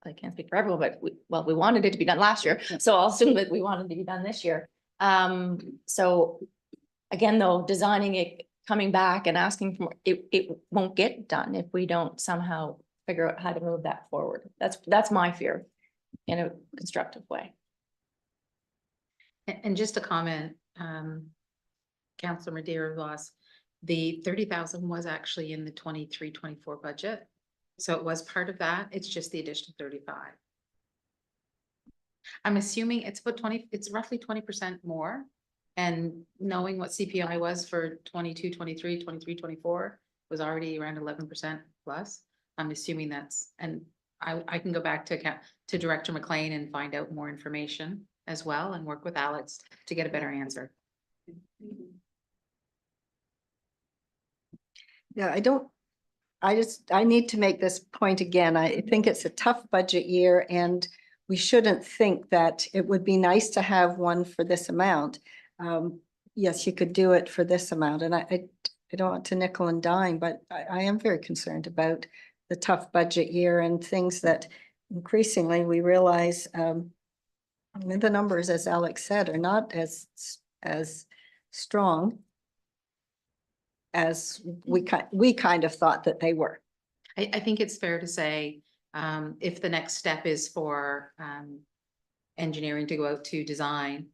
E: I can't speak for everyone, but we wanted it to be done last year, so I'll assume that we wanted it to be done this year. So again, though, designing it, coming back and asking for, it won't get done if we don't somehow figure out how to move that forward. That's my fear in a constructive way.
D: And just a comment, Councillor Madeira Voss, the 30,000 was actually in the 23-24 budget. So it was part of that. It's just the additional 35. I'm assuming it's about 20, it's roughly 20% more. And knowing what CPI was for 22, 23, 23, 24 was already around 11% plus. I'm assuming that's, and I can go back to Director McLean and find out more information as well and work with Alex to get a better answer.
A: Yeah, I need to make this point again. I think it's a tough budget year, and we shouldn't think that it would be nice to have one for this amount. Yes, you could do it for this amount, and I don't want to nickel and dime, but I am very concerned about the tough budget year and things that increasingly we realize, the numbers, as Alex said, are not as strong as we kind of thought that they were.
D: I think it's fair to say, if the next step is for engineering to go out to design,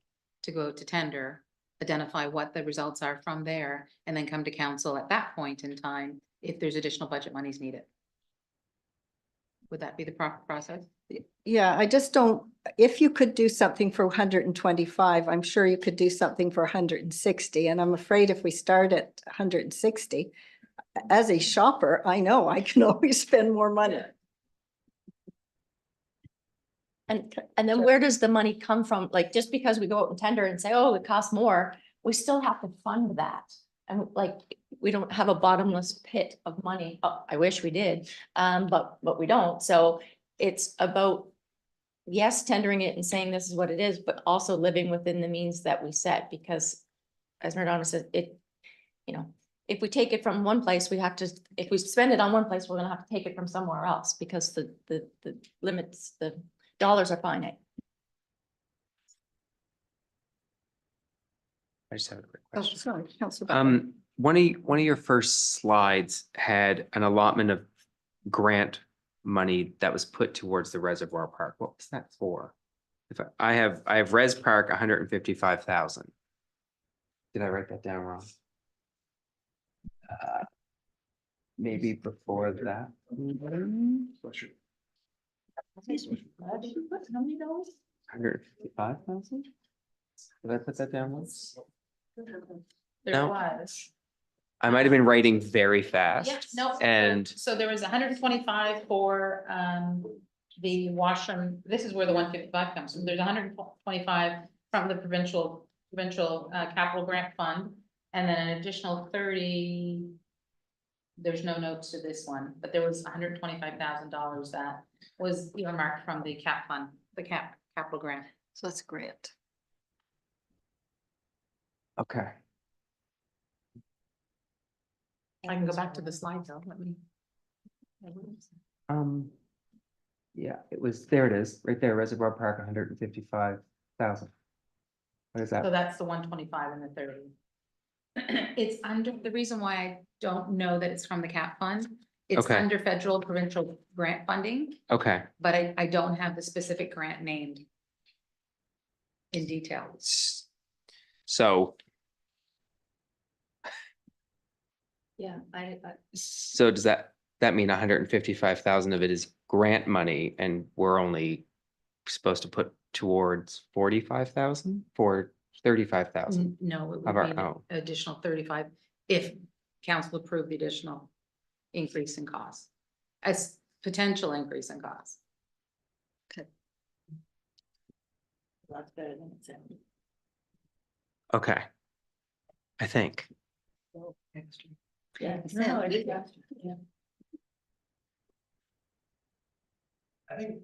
D: to go out to tender, identify what the results are from there, and then come to council at that point in time, if there's additional budget monies needed. Would that be the proper process?
A: Yeah, I just don't, if you could do something for 125, I'm sure you could do something for 160. And I'm afraid if we start at 160, as a shopper, I know I can always spend more money.
E: And then where does the money come from? Like, just because we go out and tender and say, oh, it costs more, we still have to fund that. And like, we don't have a bottomless pit of money. Oh, I wish we did, but we don't. So it's about, yes, tendering it and saying this is what it is, but also living within the means that we set, because as Madonna said, if we take it from one place, we have to, if we spend it on one place, we're gonna have to take it from somewhere else, because the limits, the dollars are finite.
K: I just have a quick
A: Oh,
K: question.
A: sorry, Councillor Butler.
K: One of your first slides had an allotment of grant money that was put towards the reservoir park. What was that for? If I have Res Park 155,000. Did I write that down wrong? Maybe before that.
E: How many dollars?
K: 155,000? Did I put that down once?
D: There
K: No.
D: was.
K: I might have been writing very fast.
D: Yeah, no.
K: And
D: So there was 125 for the washroom. This is where the 155 comes from. There's 125 from the provincial capital grant fund. And then an additional 30. There's no notes to this one, but there was $125,000 that was earmarked from the cap fund, the capital grant.
A: So that's great.
K: okay.
D: I can go back to the slide though, let me.
K: Yeah, it was, there it is, right there, Reservoir Park, 155,000. What is
D: So
K: that?
D: that's the 125 and the 30. It's under, the reason why I don't know that it's from the cap fund, it's
K: Okay.
D: under federal provincial grant funding,
K: Okay,
D: but I don't have the specific grant named in detail.
K: so,
E: Yeah,
K: so does that mean 155,000 of it is grant money and we're only supposed to put towards 45,000 for 35,000?
D: No, it
K: Of
D: would
K: our
D: be an
K: own.
D: additional 35 if council approve the additional increase in cost. As potential increase in cost.
E: That's better than it's in.
K: Okay. I think.
E: Yeah.
G: No, it is extra, yeah.
J: I think,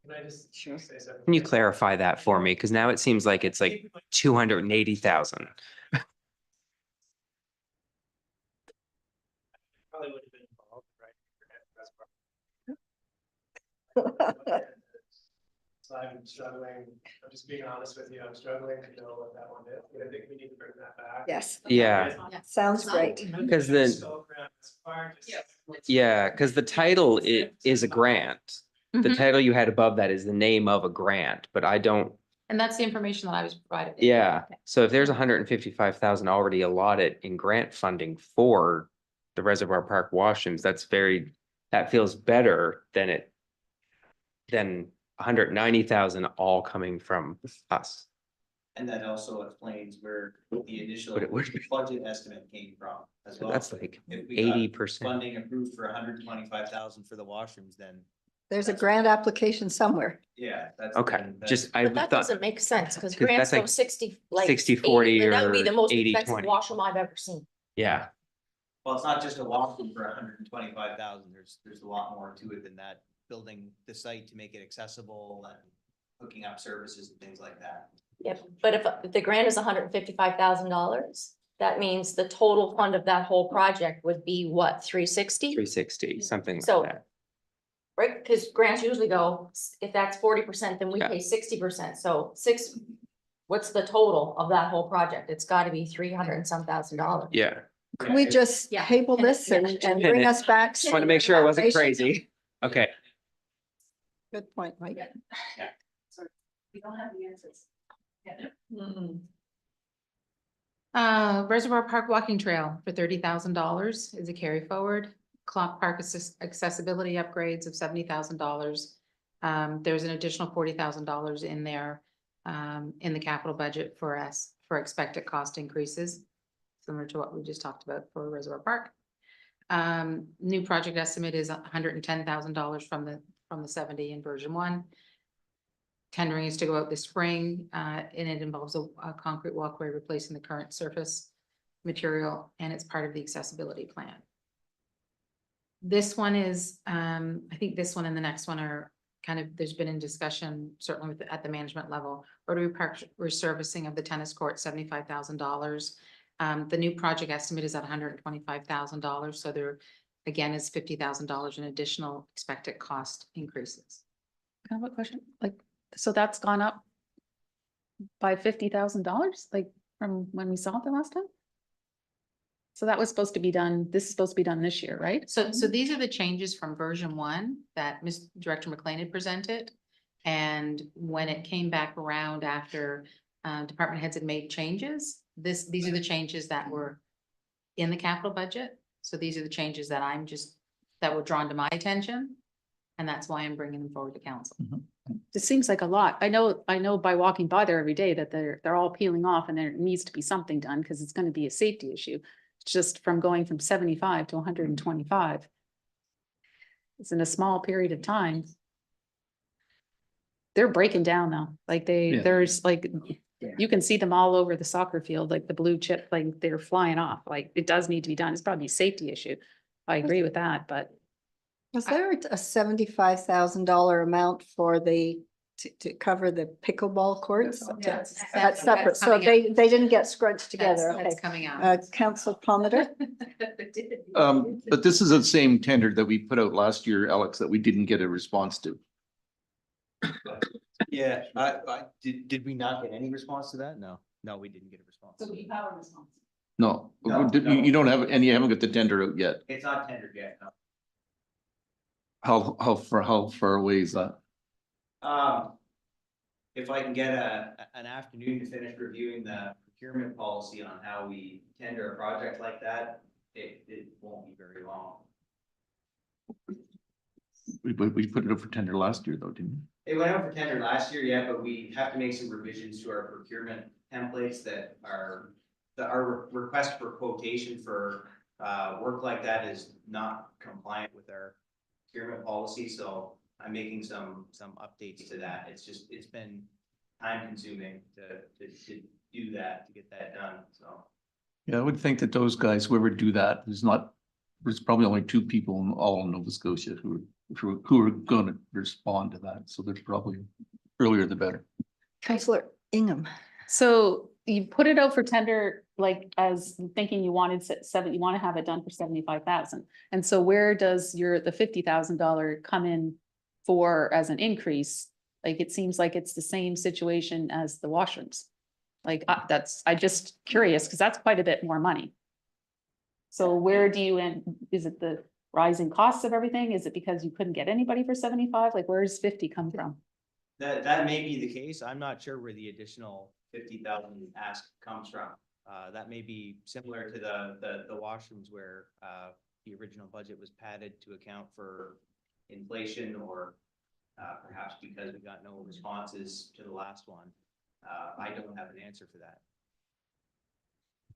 J: can I just say something?
K: Can you clarify that for me? Because now it seems like it's like 280,000.
J: Probably would have been involved, right? So I'm struggling, I'm just being honest with you, I'm struggling to know what that one is, but I think we need to bring that back.
A: Yes,
K: Yeah,
A: sounds great.
K: because then, yeah, because the title is a grant. The
D: Mhm.
K: title you had above that is the name of a grant, but I don't,
D: And that's the information that I was provided.
K: yeah. So if there's 155,000 already allotted in grant funding for the Reservoir Park washrooms, that feels better than 190,000 all coming from us.
H: And that also explains where the initial
K: But it would be-
H: budget estimate came from as
K: So
H: well.
K: that's like
H: If we got
K: 80%.
H: funding approved for 125,000 for the washrooms, then
A: There's a grant application somewhere.
H: yeah, that's.
K: Okay,
H: that's-
K: just I
E: But that
K: thought,
E: doesn't make sense, because
K: 'Cause
E: grants
K: that's like
E: go 60, like.
K: 60-40
E: and that would be the
K: or
E: most
K: 80-20.
E: expensive washroom I've ever seen.
K: yeah,
H: Well, it's not just a washroom for 125,000. There's a lot more to it than that. Building the site to make it accessible and hooking up services and things like that.
E: Yep, but if the grant is $155,000, that means the total fund of that whole project would be what, 360?
K: 360, something
E: So-
K: like that.
E: Right, because grants usually go, if that's 40%, then we
K: Yeah.
E: pay 60%, so what's the total of that whole project? It's gotta be 300 and some $1,000.
K: Yeah,
A: Can we just
D: Yeah.
A: table this and bring us back?
K: just want to make sure I wasn't crazy. Okay,
A: Good point, Mike.
C: We don't have the answers.
D: Reservoir Park Walking Trail for $30,000 is a carry forward. Clock Park accessibility upgrades of $70,000. There's an additional $40,000 in there in the capital budget for us for expected cost increases, similar to what we just talked about for Reservoir Park. New project estimate is $110,000 from the 70 in version 1. Tendering is to go out this spring, and it involves a concrete walkway replacing the current surface material, and it's part of the accessibility plan. This one is, I think this one and the next one are kind of, there's been in discussion, certainly at the management level. Rotary Park resurfacing of the tennis court, $75,000. The new project estimate is at $125,000, so there, again, is $50,000 in additional expected cost increases.
G: Can I have a question? Like, so that's gone up by $50,000, like from when we saw it the last time? So that was supposed to be done, this is supposed to be done this year, right?
D: So these are the changes from version 1 that Director McLean had presented. And when it came back around after department heads had made changes, these are the changes that were in the capital budget. So these are the changes that that were drawn to my attention. And that's why I'm bringing them forward to council.
G: It seems like a lot. I know by walking by there every day that they're all peeling off and there needs to be something done because it's gonna be a safety issue. Just from going from 75 to 125. It's in a small period of time. They're breaking down though, like
F: Yeah.
G: there's like, you can see them all over the soccer field, like the blue chip, like they're flying off, like it does need to be done. It's probably a safety issue. I agree with that, but
A: Was there a $75,000 amount for to cover the pickleball courts? That's separate, so
D: coming out.
A: they didn't get scrunched together, okay.
D: That's coming out.
A: Council Palmer,
F: But this is the same tender that we put out last year, Alex, that we didn't get a response to.
H: Yeah, did we not get any response to that? No, we didn't get a response.
F: No,
H: No,
F: you don't have, and you haven't got the tender out yet.
H: It's not tendered yet, no.
F: How far away is that?
H: If I can get an afternoon to finish reviewing the procurement policy on how we tender a project like that, it won't be very long.
F: We put it up for tender last year though, didn't we?
H: It went out for tender last year, yeah, but we have to make some revisions to our procurement templates that our request for quotation for work like that is not compliant with our procurement policy, so I'm making some updates to that. It's been time consuming to do that, to get that done, so.
F: Yeah, I would think that those guys, whoever do that, there's probably only two people in all of Nova Scotia who are gonna respond to that. So there's probably earlier the better.
A: Counselor Ingham.
G: So you put it out for tender, like as thinking you wanted you want to have it done for 75,000. And so where does the $50,000 come in for as an increase? Like, it seems like it's the same situation as the washrooms. Like, I just curious, because that's quite a bit more money. So where do you end? Is it the rising costs of everything? Is it because you couldn't get anybody for 75? Like, where does 50 come from?
H: That may be the case. I'm not sure where the additional 50,000 ask comes from. That may be similar to the washrooms where the original budget was padded to account for inflation, or perhaps because we got no responses to the last one. I don't have an answer for that.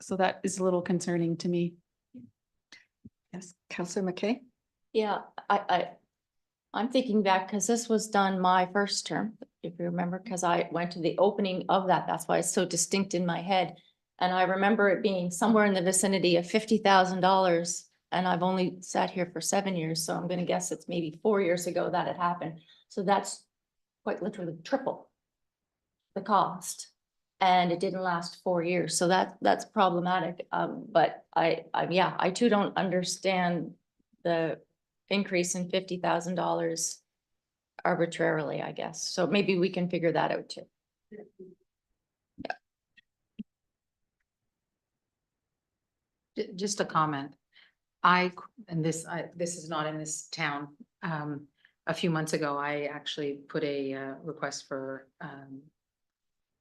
G: So that is a little concerning to me.
A: Yes, Counselor McKay.
E: Yeah, I'm thinking back, because this was done my first term, if you remember, because I went to the opening of that. That's why it's so distinct in my head. And I remember it being somewhere in the vicinity of $50,000. And I've only sat here for 7 years, so I'm gonna guess it's maybe 4 years ago that it happened. So that's quite literally triple the cost. And it didn't last 4 years, so that's problematic. But I too don't understand the increase in $50,000 arbitrarily, I guess. So maybe we can figure that out too.
D: Just a comment. This is not in this town. A few months ago, I actually put a request for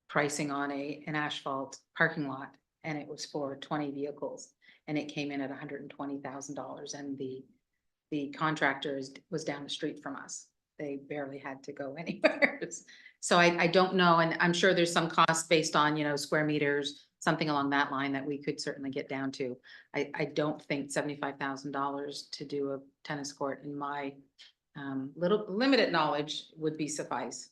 D: pricing on an asphalt parking lot, and it was for 20 vehicles, and it came in at $120,000, and the contractor was down the street from us. They barely had to go anywhere. So I don't know, and I'm sure there's some cost based on, square meters, something along that line that we could certainly get down to. I don't think $75,000 to do a tennis court, in my little limited knowledge, would be suffice.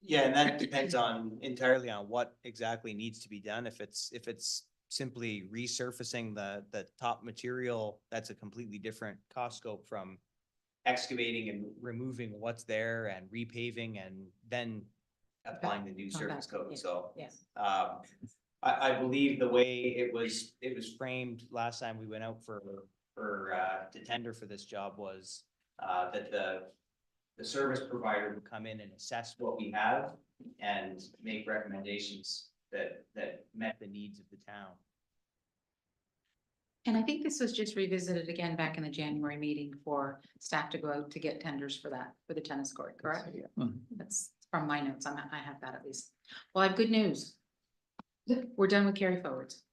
H: Yeah, and that depends entirely on what exactly needs to be done. If it's simply resurfacing the top material, that's a completely different cost scope from excavating and removing what's there and repaving and then applying the new surface coat. So
D: Yes.
H: I believe the way it was framed last time we went out to tender for this job was that the service provider would come in and assess what we have and make recommendations that met the needs of the town.
D: And I think this was just revisited again back in the January meeting for staff to go out to get tenders for the tennis court, correct?
F: Mhm.
D: That's from my notes. I have that at least. Well, I have good news. We're done with carry forwards.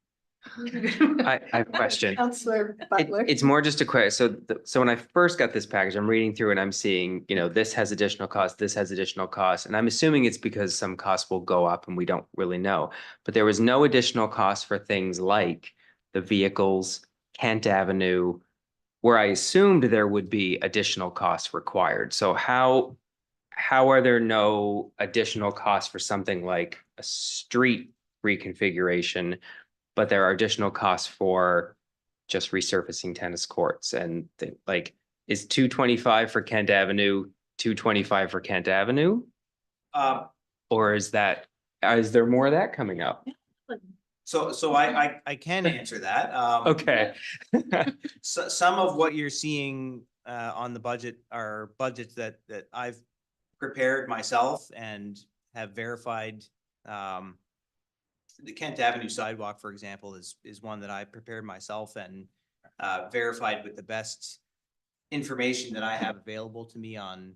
K: I have a question.
A: Counselor Butler.
K: It's more just a question. So when I first got this package, I'm reading through and I'm seeing, this has additional cost, this has additional cost. And I'm assuming it's because some costs will go up and we don't really know. But there was no additional cost for things like the vehicles, Kent Avenue, where I assumed there would be additional costs required. So how are there no additional costs for something like a street reconfiguration, but there are additional costs for just resurfacing tennis courts and like, is 225 for Kent Avenue, 225 for Kent Avenue? Or is there more of that coming up?
H: So I can answer that.
K: Okay.
H: So some of what you're seeing on the budget are budgets that I've prepared myself and have verified. The Kent Avenue sidewalk, for example, is one that I prepared myself and verified with the best information that I have available to me on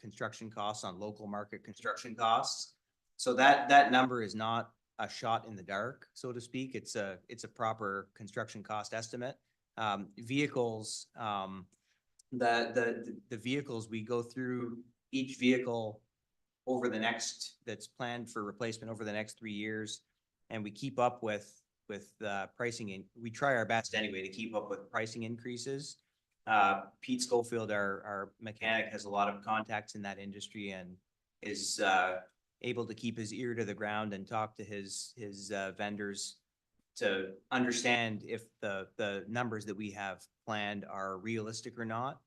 H: construction costs, on local market construction costs. So that number is not a shot in the dark, so to speak. It's a proper construction cost estimate. Vehicles, the vehicles, we go through each vehicle that's planned for replacement over the next 3 years. And we keep up with pricing, and we try our best anyway to keep up with pricing increases. Pete Schofield, our mechanic, has a lot of contacts in that industry and is able to keep his ear to the ground and talk to his vendors to understand if the numbers that we have planned are realistic or not.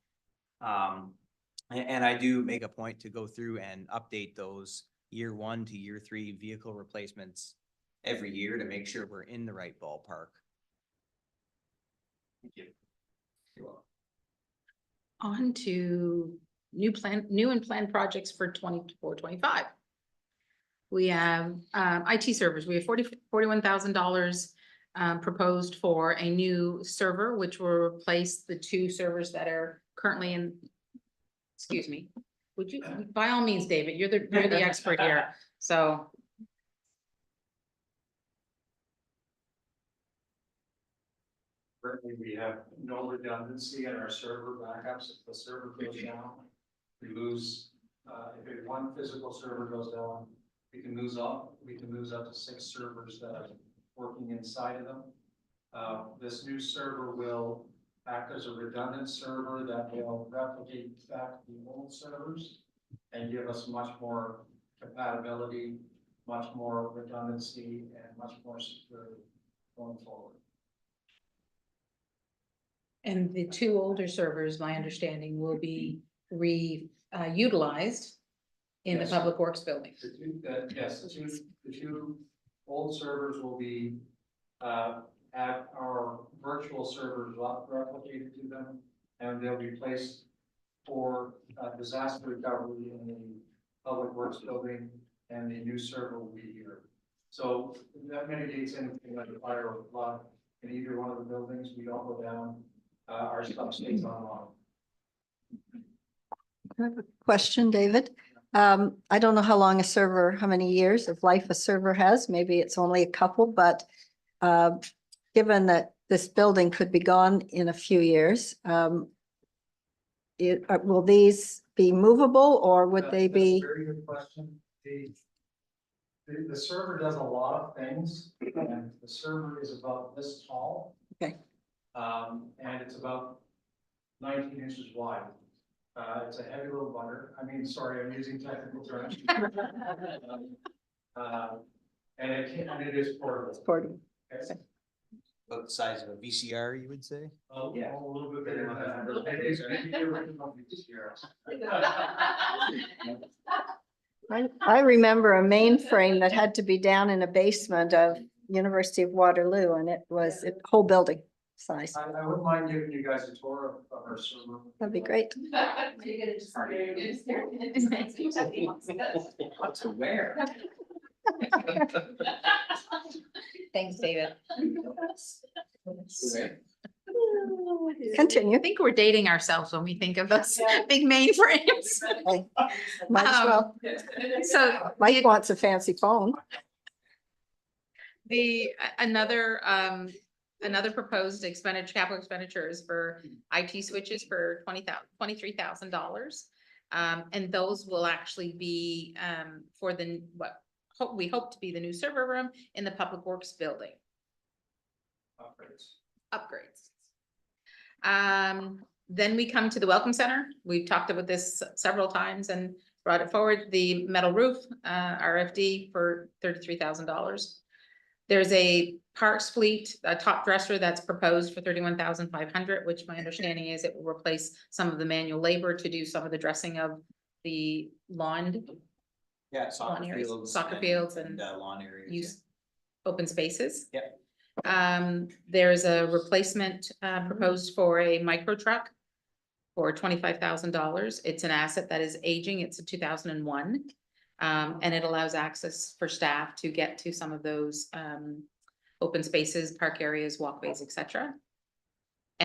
H: And I do make a point to go through and update those year 1 to year 3 vehicle replacements every year to make sure we're in the right ballpark. Thank you. You're welcome.
D: On to new and planned projects for 24-25. We have IT servers. We have $41,000 proposed for a new server, which will replace the 2 servers that are currently in. Excuse me, would you, by all means, David, you're the expert here, so.
L: Currently, we have no redundancy in our server backups. If the server goes down, we lose, if one physical server goes down, we can lose up to 6 servers that are working inside of them. This new server will act as a redundant server that will replicate back the old servers and give us much more compatibility, much more redundancy, and much more security going forward.
D: And the 2 older servers, my understanding, will be utilized in the
L: Yes.
D: Public Works building.
L: Yes, the two old servers will be, have our virtual servers replicated to them, and they'll be placed for disaster recovery in the Public Works building, and the new server will be here. So that mitigates anything like a fire or flood in either one of the buildings. We don't go down, our stuff stays online.
A: I have a question, David. I don't know how long a server, how many years of life a server has. Maybe it's only a couple, but given that this building could be gone in a few years, will these be movable or would they
L: That's
A: be?
L: a very good question. The server does a lot of things, and the server is about this tall.
A: Okay.
L: And it's about 19 inches wide. It's a heavy little butter. Sorry, I'm using technical terms. And it is portable.
A: It's portable.
L: Okay.
H: About the size of a VCR, you would say?
L: Oh, yeah, a little bit bigger than that. It is maybe the original VCRs.
A: I remember a mainframe that had to be down in a basement of University of Waterloo, and it was a whole building size.
L: I wouldn't mind giving you guys a tour of our server.
A: That'd be great.
L: What to wear?
D: Thanks, David.
A: Continue.
D: I think we're dating ourselves when we think of those big mainframes.
A: Hey, might as well.
D: So
A: Mike wants a fancy phone.
D: another proposed capital expenditures for IT switches for $23,000. And those will actually be for we hope to be the new server room in the Public Works building. Upgrades. Then we come to the Welcome Center. We've talked about this several times and brought it forward. The metal roof, RFD for $33,000. There's a Parks Fleet, a top dresser that's proposed for $31,500, which my understanding is it will replace some of the manual labor to do some of the dressing of the lawn.
H: Yeah,
D: Lawn areas, soccer fields and
H: lawn areas.
D: use open spaces.
H: Yep.
D: There's a replacement proposed for a micro truck for $25,000. It's an asset that is aging. It's a 2001. And it allows access for staff to get to some of those open spaces, park areas, walkways, etc.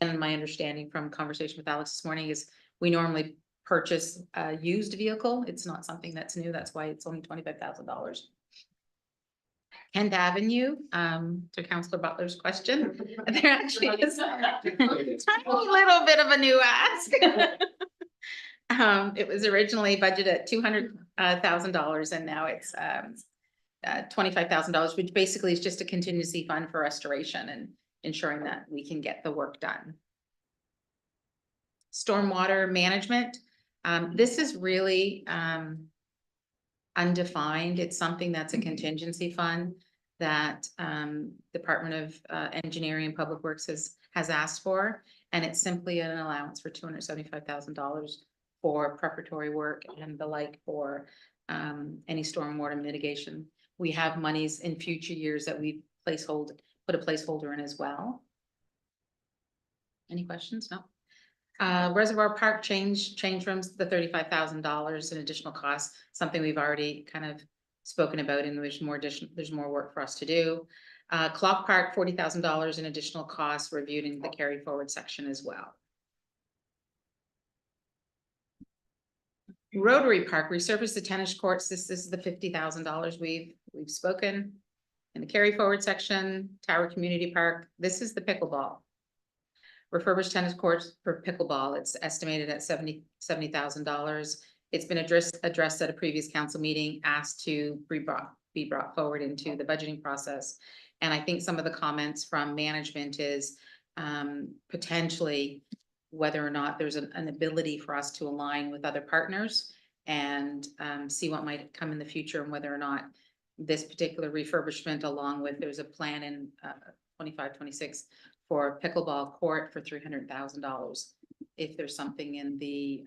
D: And my understanding from conversation with Alex this morning is we normally purchase a used vehicle. It's not something that's new. That's why it's only $25,000. Kent Avenue, to Councillor Butler's question, there actually is a tiny little bit of a new ask. It was originally budgeted at $200,000 and now it's $25,000, which basically is just a contingency fund for restoration and ensuring that we can get the work done. Stormwater management, this is really, undefined. It's something that's a contingency fund that, Department of, Engineering and Public Works has asked for. And it's simply an allowance for $275,000 for preparatory work and the like for, any stormwater mitigation. We have monies in future years that we put a placeholder in as well. Any questions? No? Reservoir Park change rooms, the $35,000 in additional costs, something we've already kind of spoken about, and there's more work for us to do. Clock Park, $40,000 in additional costs reviewed in the carry forward section as well. Rotary Park, resurface the tennis courts. This is the $50,000 we've spoken. In the carry forward section, Tower Community Park, this is the pickleball. Refurbished tennis courts for pickleball, it's estimated at $70,000. It's been addressed at a previous council meeting, asked to be brought forward into the budgeting process. And I think some of the comments from management is potentially whether or not there's an ability for us to align with other partners and see what might come in the future, and whether or not this particular refurbishment, along with, there's a plan in 25-26 for pickleball court for $300,000. If there's something in the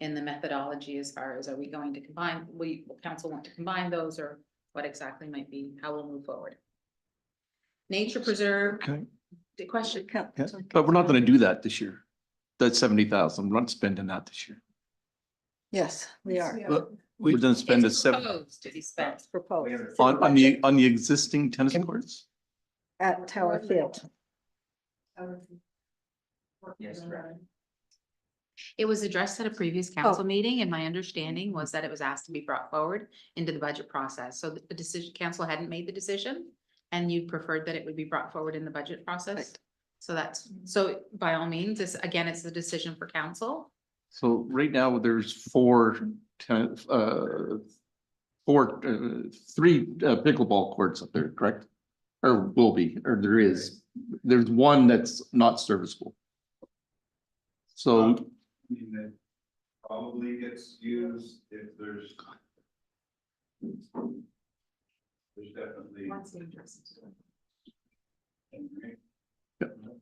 D: methodology as far as, are we going to combine, council want to combine those, or what exactly might be, how we'll move forward. Nature preserve,
F: Okay,
D: the question.
F: yeah, but we're not gonna do that this year. That's 70,000. We're not spending that this year.
A: Yes, we are.
F: But we're gonna spend a
D: It's
F: seven
D: proposed to be spent.
A: Proposed
F: on the existing tennis courts.
A: at Tower Field.
H: Yes, correct.
D: It was addressed at a previous council meeting, and my understanding was that it was asked to be brought forward into the budget process. So the decision, council hadn't made the decision, and you preferred that it would be brought forward in the budget process.
A: Right.
D: So by all means, this, again, it's the decision for council.
F: So right now, there's three pickleball courts up there, correct? Or will be, or there's one that's not serviceable. So,
L: I mean, that probably gets used if there's definitely.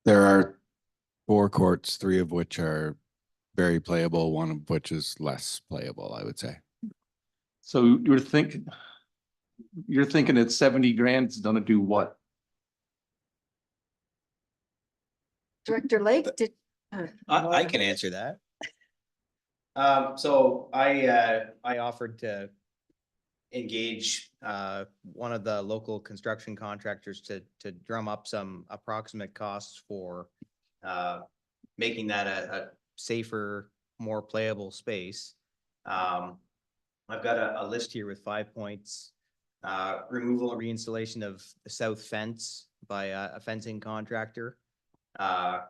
M: There are 4 courts, 3 of which are very playable, 1 of which is less playable, I would say.
F: so you're thinking that 70 grand is gonna do what?
A: Director Lake, did.
H: I can answer that. So I offered to engage one of the local construction contractors to drum up some approximate costs for making that a safer, more playable space. I've got a list here with 5 points. Removal and reinstallation of the south fence by a fencing contractor.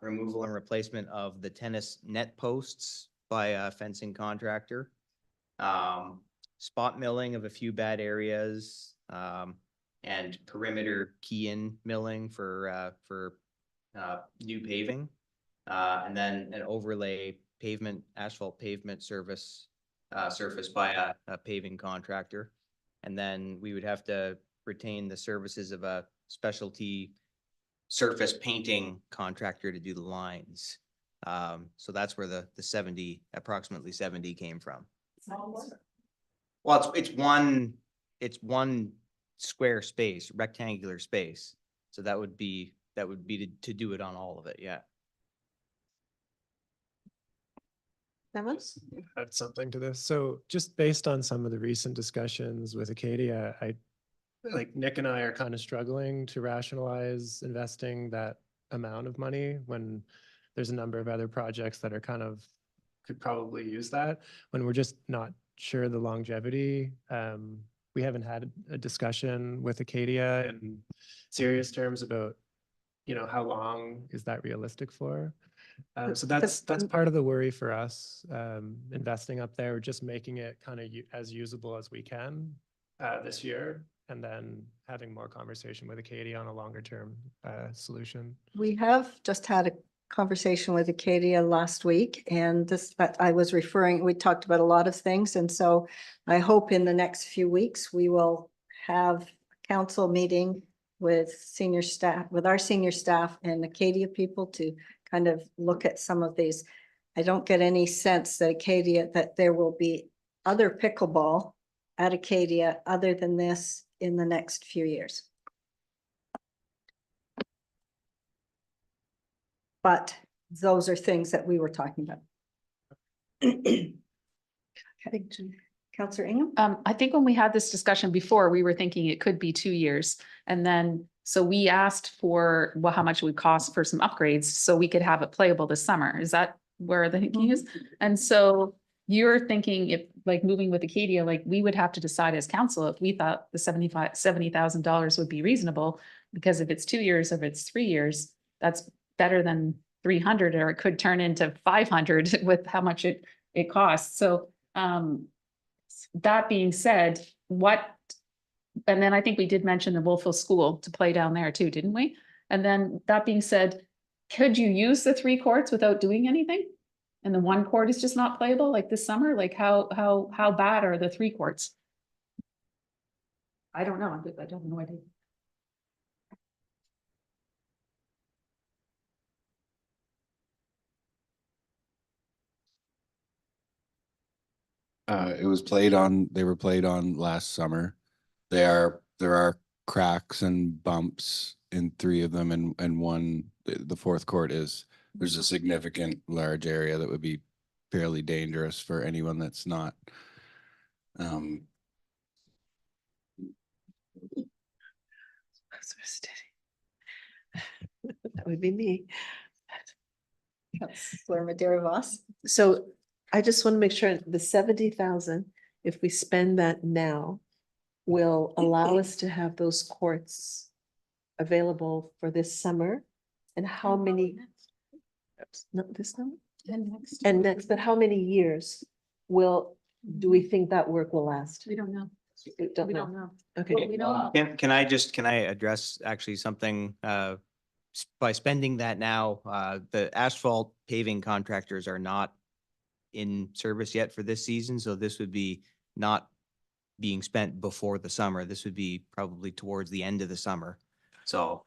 H: Removal and replacement of the tennis net posts by a fencing contractor. Spot milling of a few bad areas, and perimeter key-in milling for new paving. And then an overlay asphalt pavement surface by a paving contractor. And then we would have to retain the services of a specialty surface painting contractor to do the lines. So that's where the approximately 70 came from. Well, it's one square space, rectangular space. So that would be to do it on all of it, yeah.
A: Thomas?
J: Add something to this. So just based on some of the recent discussions with Acadia, like Nick and I are kind of struggling to rationalize investing that amount of money when there's a number of other projects that are could probably use that, when we're just not sure the longevity we haven't had a discussion with Acadia in serious terms about, how long is that realistic for? So that's part of the worry for us, investing up there, just making it kind of as usable as we can this year, and then having more conversation with Acadia on a longer term solution.
A: We have just had a conversation with Acadia last week, and that I was referring, we talked about a lot of things, and so I hope in the next few weeks, we will have a council meeting with our senior staff and Acadia people to kind of look at some of these. I don't get any sense that that there will be other pickleball at Acadia other than this in the next few years. But those are things that we were talking about. Okay. Councillor Ingham?
G: I think when we had this discussion before, we were thinking it could be 2 years. And then, so we asked for, well, how much it would cost for some upgrades so we could have it playable this summer. Is that where the thinking is? And so you're thinking if like moving with Acadia, like we would have to decide as council if we thought the $70,000 would be reasonable, because if it's 2 years, if it's 3 years, that's better than 300, or it could turn into 500 with how much it costs. So, that being said, and then I think we did mention the Wolfville School to play down there too, didn't we? And then that being said, could you use the 3 courts without doing anything? And the 1 court is just not playable like this summer? Like how bad are the 3 courts? I don't know. I don't know idea.
M: They were played on last summer. There are cracks and bumps in 3 of them, and one, the 4th court there's a significant large area that would be fairly dangerous for anyone that's not.
I: That would be me.
A: Councillor Madeira Voss?
I: So I just want to make sure the 70,000, if we spend that now, will allow us to have those courts available for this summer. And how many? Not this summer? And next, but how many years do we think that work will last?
G: We don't know.
I: We don't
G: We
I: know.
G: don't know.
I: Okay.
G: We don't know.
H: Can I address actually something, by spending that now, the asphalt paving contractors are not in service yet for this season, so this would be not being spent before the summer. This would be probably towards the end of the summer. So,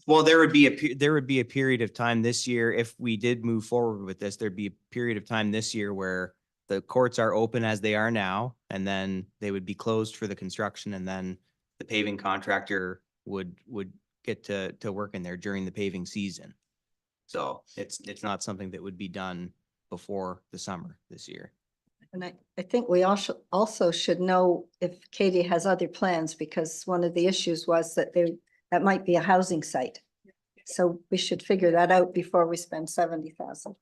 H: well, there would be a period of time this year, if we did move forward with this, there'd be a period of time this year where the courts are open as they are now, and then they would be closed for the construction, and then the paving contractor would get to work in there during the paving season. So it's not something that would be done before the summer this year.
A: And I think we also should know if Katie has other plans, because one of the issues was that that might be a housing site. So we should figure that out before we spend $70,000.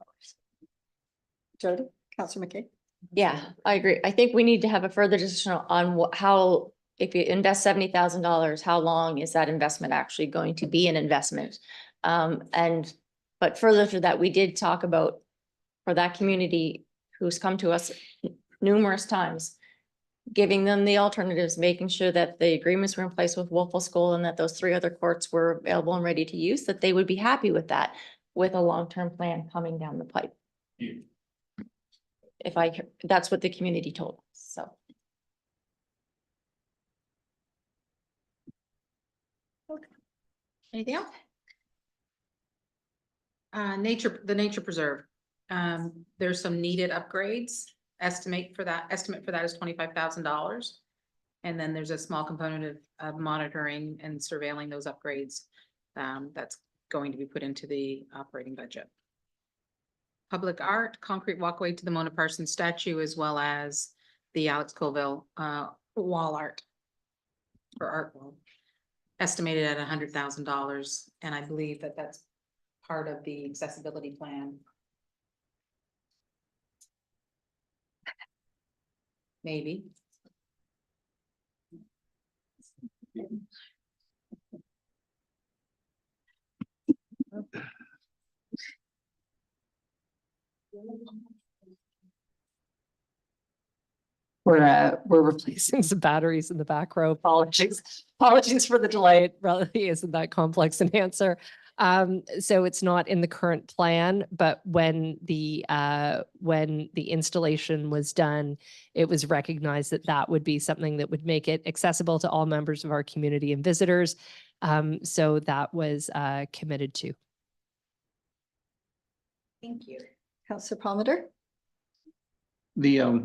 A: Jody, Councillor McKay?
E: Yeah, I agree. I think we need to have a further discussion on how, if you invest $70,000, how long is that investment actually going to be an investment? But further to that, we did talk about, for that community who's come to us numerous times, giving them the alternatives, making sure that the agreements were in place with Wolfville School and that those 3 other courts were available and ready to use, that they would be happy with that, with a long-term plan coming down the pipe. That's what the community told us, so. Okay. Anything else?
D: The nature preserve. There's some needed upgrades. Estimate for that is $25,000. And then there's a small component of monitoring and surveilling those upgrades. That's going to be put into the operating budget. Public art, concrete walkway to the Mona Parsons statue, as well as the Alex Colville wall art for art wall, estimated at $100,000. And I believe that that's part of the accessibility plan. Maybe.
N: We're replacing some batteries in the back row. Apologies for the delay. It really isn't that complex an answer. So it's not in the current plan, but when the installation was done, it was recognized that that would be something that would make it accessible to all members of our community and visitors. So that was committed to.
A: Thank you. Councillor Palmer.
F: The,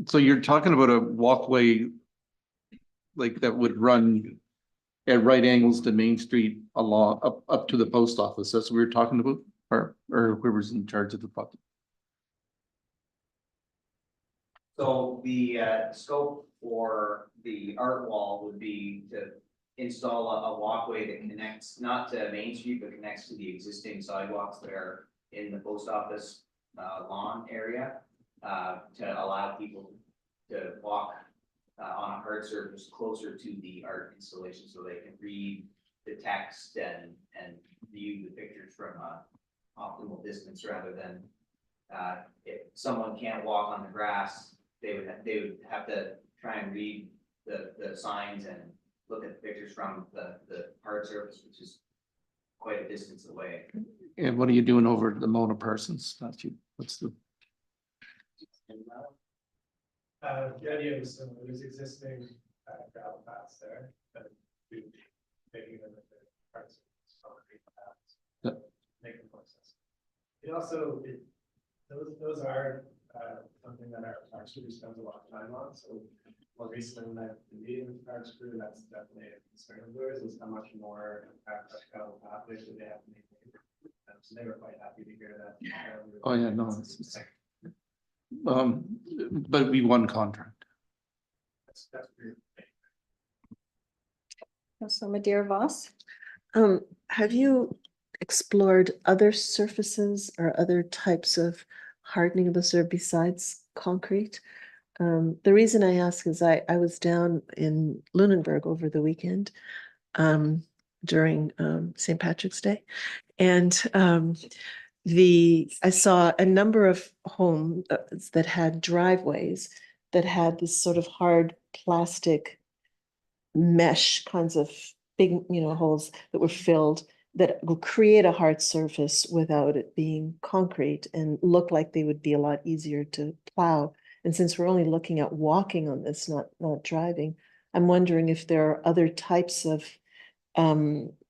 F: so you're talking about a walkway like that would run at right angles to Main Street along, up to the post office. That's what we were talking about, or whoever's in charge of the project.
H: So the scope for the art wall would be to install a walkway that connects not to Main Street, but connects to the existing sidewalks that are in the post office lawn area, to allow people to walk on a hard surface closer to the art installation, so they can read the text and view the pictures from a optimal distance, rather than if someone can't walk on the grass, they would have to try and read the signs and look at the pictures from the hard surface, which is quite a distance away.
F: And what are you doing over at the Mona Parsons statue? What's the?
L: The idea was similar. There's existing gravel paths there, and we making them into parts of concrete paths.
F: Yep.
L: Make them more accessible. It also, those are something that our parks crew spends a lot of time on. So more recently, when I've been meeting with the parks crew, that's definitely a concern of theirs, is how much more gravel pathways do they have to maintain. So they were quite happy to hear that.
F: Oh, yeah, no, but it'd be one contract.
L: That's pretty.
A: Councillor Madeira Voss.
I: Have you explored other surfaces or other types of hardening of the surf besides concrete? The reason I ask is I was down in Lunenburg over the weekend during St. Patrick's Day. And I saw a number of homes that had driveways that had this sort of hard plastic mesh kinds of big, holes that were filled that will create a hard surface without it being concrete and look like they would be a lot easier to plow. And since we're only looking at walking on this, not driving, I'm wondering if there are other types of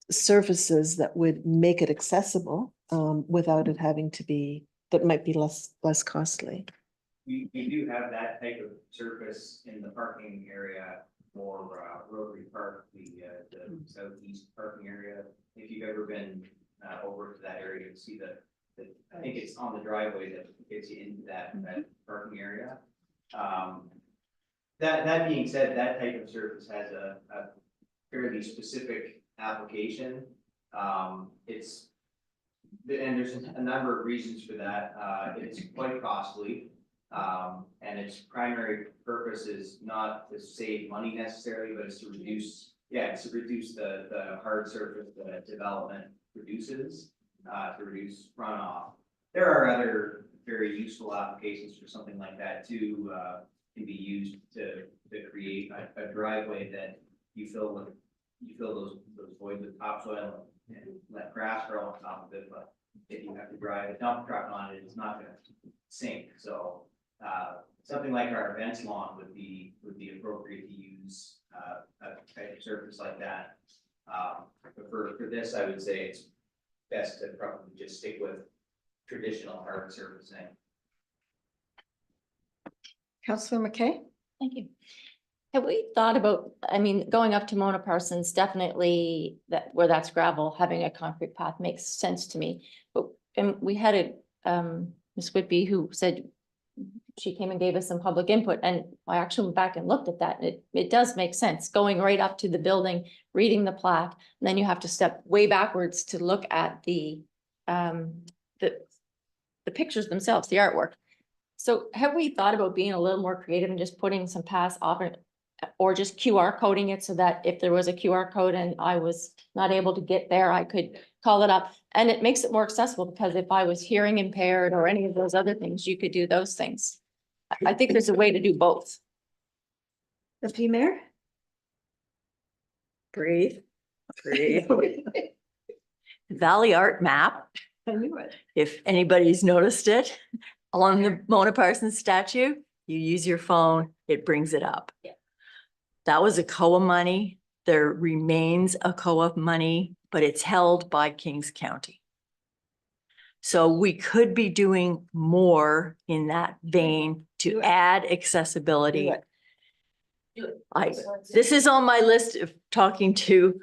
I: surfaces that would make it accessible without it having to be, that might be less costly.
H: We do have that type of surface in the parking area for Rotary Park, the southeast parking area. If you've ever been over to that area, you'll see that I think it's on the driveway that gets you into that parking area. That being said, that type of surface has a fairly specific application. And there's a number of reasons for that. It's quite costly. And its primary purpose is not to save money necessarily, but it's to reduce, the hard surface that development produces, to reduce runoff. There are other very useful applications for something like that too. Can be used to create a driveway that you fill those voids with topsoil and let grass grow on top of it. But if you have to drive a dump truck on it, it's not going to sink. So something like our events lawn would be appropriate to use a type of surface like that. But for this, I would say it's best to probably just stick with traditional hard surfacing.
A: Councillor McKay.
E: Thank you. Have we thought about, going up to Mona Parsons, definitely where that's gravel, having a concrete path makes sense to me. But, and we had Ms. Whitby who said she came and gave us some public input, and I actually went back and looked at that, and it does make sense, going right up to the building, reading the plaque, and then you have to step way backwards to look at the pictures themselves, the artwork. So have we thought about being a little more creative and just putting some paths off or just QR coding it so that if there was a QR code and I was not able to get there, I could call it up. And it makes it more accessible because if I was hearing impaired or any of those other things, you could do those things. I think there's a way to do both.
A: Deputy Mayor? Breathe. Breathe.
B: Valley Art Map,
A: I knew it.
B: if anybody's noticed it, along the Mona Parsons statue, you use your phone, it brings it up.
E: Yeah.
B: That was a COA money. There remains a COA money, but it's held by Kings County. So we could be doing more in that vein
A: Do
B: to
A: it.
B: add
A: Do
B: accessibility.
A: it.
B: This is on my list of talking to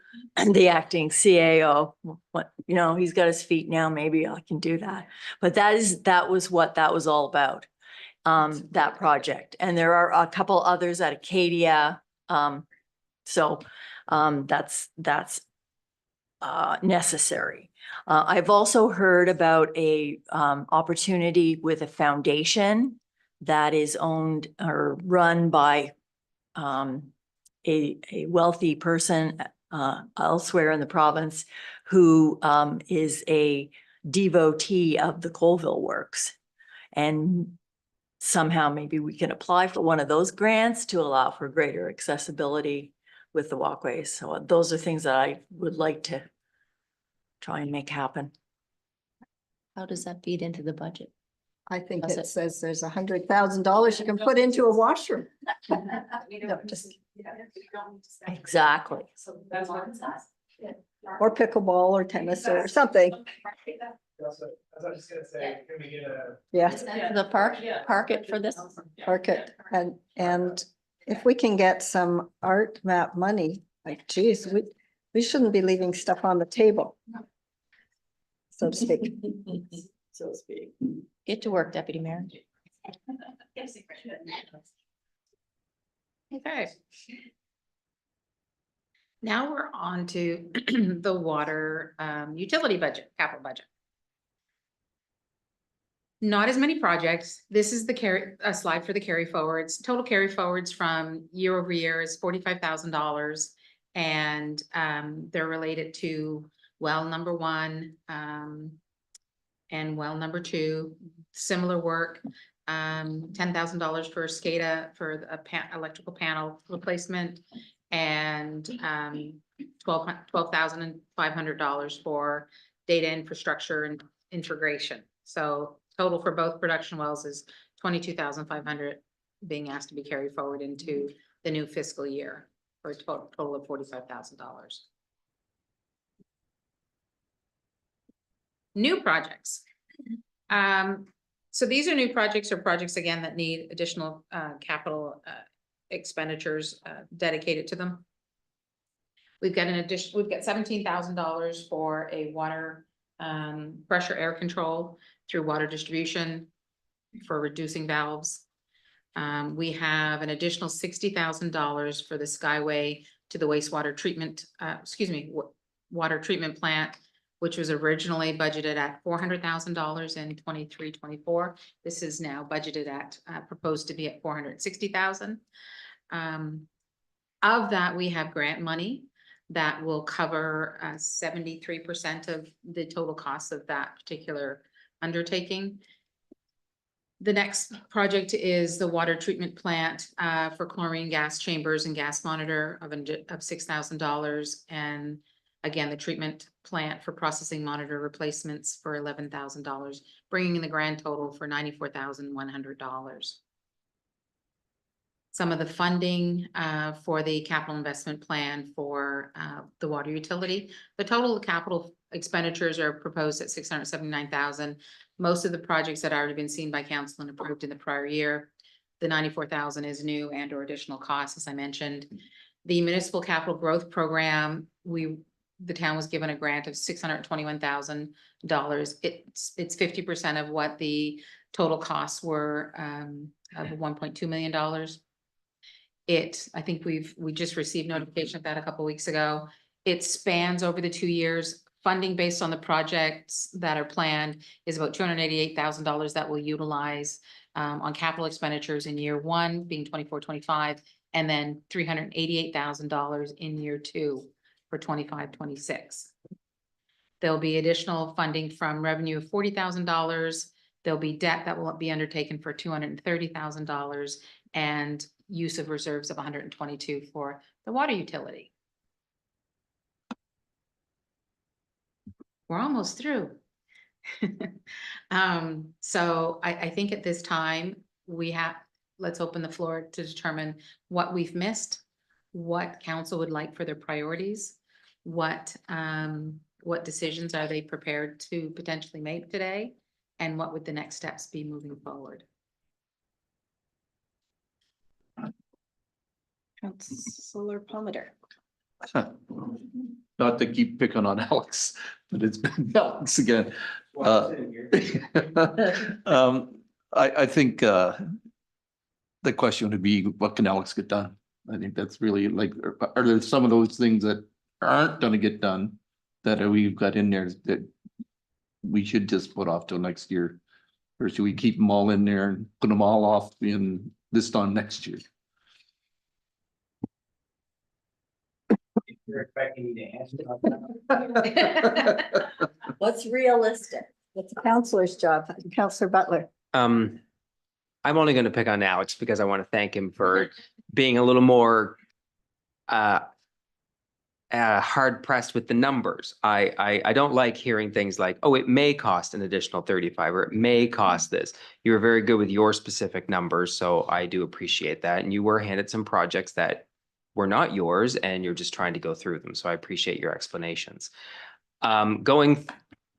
B: the acting CAO. What, you know, he's got his feet now, maybe I can do that. But that was what that was all about, that project. And there are a couple others at Acadia. That's necessary. I've also heard about a opportunity with a foundation that is owned or run by a wealthy person elsewhere in the province who is a devotee of the Colville Works. And somehow maybe we can apply for one of those grants to allow for greater accessibility with the walkways. So those are things that I would like to try and make happen.
E: How does that feed into the budget?
A: I think
E: Does
A: it
E: it?
A: says there's $100,000 you can put into a washroom. No, just-
B: Exactly.
A: Or pickleball or tennis or something.
L: Also, I was just gonna say, can we get a?
A: Yes,
E: The park it for this?
A: park it. And if we can get some art map money, like geez, we shouldn't be leaving stuff on the table. So to speak.
B: So to speak.
E: Get to work, Deputy Mayor.
D: Okay. Now we're on to the water utility budget, capital budget. Not as many projects. This is the a slide for the carry forwards. Total carry forwards from year over year is $45,000. And they're related to well number 1 and well number 2, similar work. $10,000 for SCADA for a electrical panel replacement, and $12,500 for data infrastructure and integration. So total for both production wells is $22,500 being asked to be carried forward into the new fiscal year for a total of $45,000. New projects. So these are new projects or projects again that need additional capital expenditures dedicated to them. We've got we've got $17,000 for a water pressure air control through water distribution for reducing valves. We have an additional $60,000 for the Skyway to the wastewater treatment, water treatment plant, which was originally budgeted at $400,000 in 23-24. This is now budgeted at, proposed to be at $460,000. Of that, we have grant money that will cover 73% of the total cost of that particular undertaking. The next project is the water treatment plant for chlorine gas chambers and gas monitor of $6,000. And again, the treatment plant for processing monitor replacements for $11,000, bringing the grand total for $94,100. Some of the funding for the capital investment plan for the water utility. The total capital expenditures are proposed at $679,000. Most of the projects that already been seen by council and approved in the prior year. The $94,000 is new and or additional costs, as I mentioned. The municipal capital growth program, the town was given a grant of $621,000. It's 50% of what the total costs were of $1.2 million. I think we just received notification of that a couple weeks ago. It spans over the 2 years. Funding based on the projects that are planned is about $288,000 that we'll utilize on capital expenditures in year 1 being 24-25 and then $388,000 in year 2 for 25-26. There'll be additional funding from revenue of $40,000. There'll be debt that will be undertaken for $230,000 and use of reserves of $122 for the water utility. We're almost through. So I think at this time, let's open the floor to determine what we've missed, what council would like for their priorities, what decisions are they prepared to potentially make today, and what would the next steps be moving forward?
A: Councillor Palmer.
F: Not to keep picking on Alex, but it's been Alex again. I think the question would be, what can Alex get done? I think that's really like, are there some of those things that aren't gonna get done that we've got in there that we should just put off till next year? Or should we keep them all in there and put them all off in this time next year?
H: You're expecting me to answer.
A: What's realistic? It's a counselor's job. Counselor Butler.
K: I'm only going to pick on Alex because I want to thank him for being a little more hard pressed with the numbers. I don't like hearing things like, oh, it may cost an additional 35 or it may cost this. You were very good with your specific numbers, so I do appreciate that. And you were handed some projects that were not yours and you're just trying to go through them. So I appreciate your explanations. Going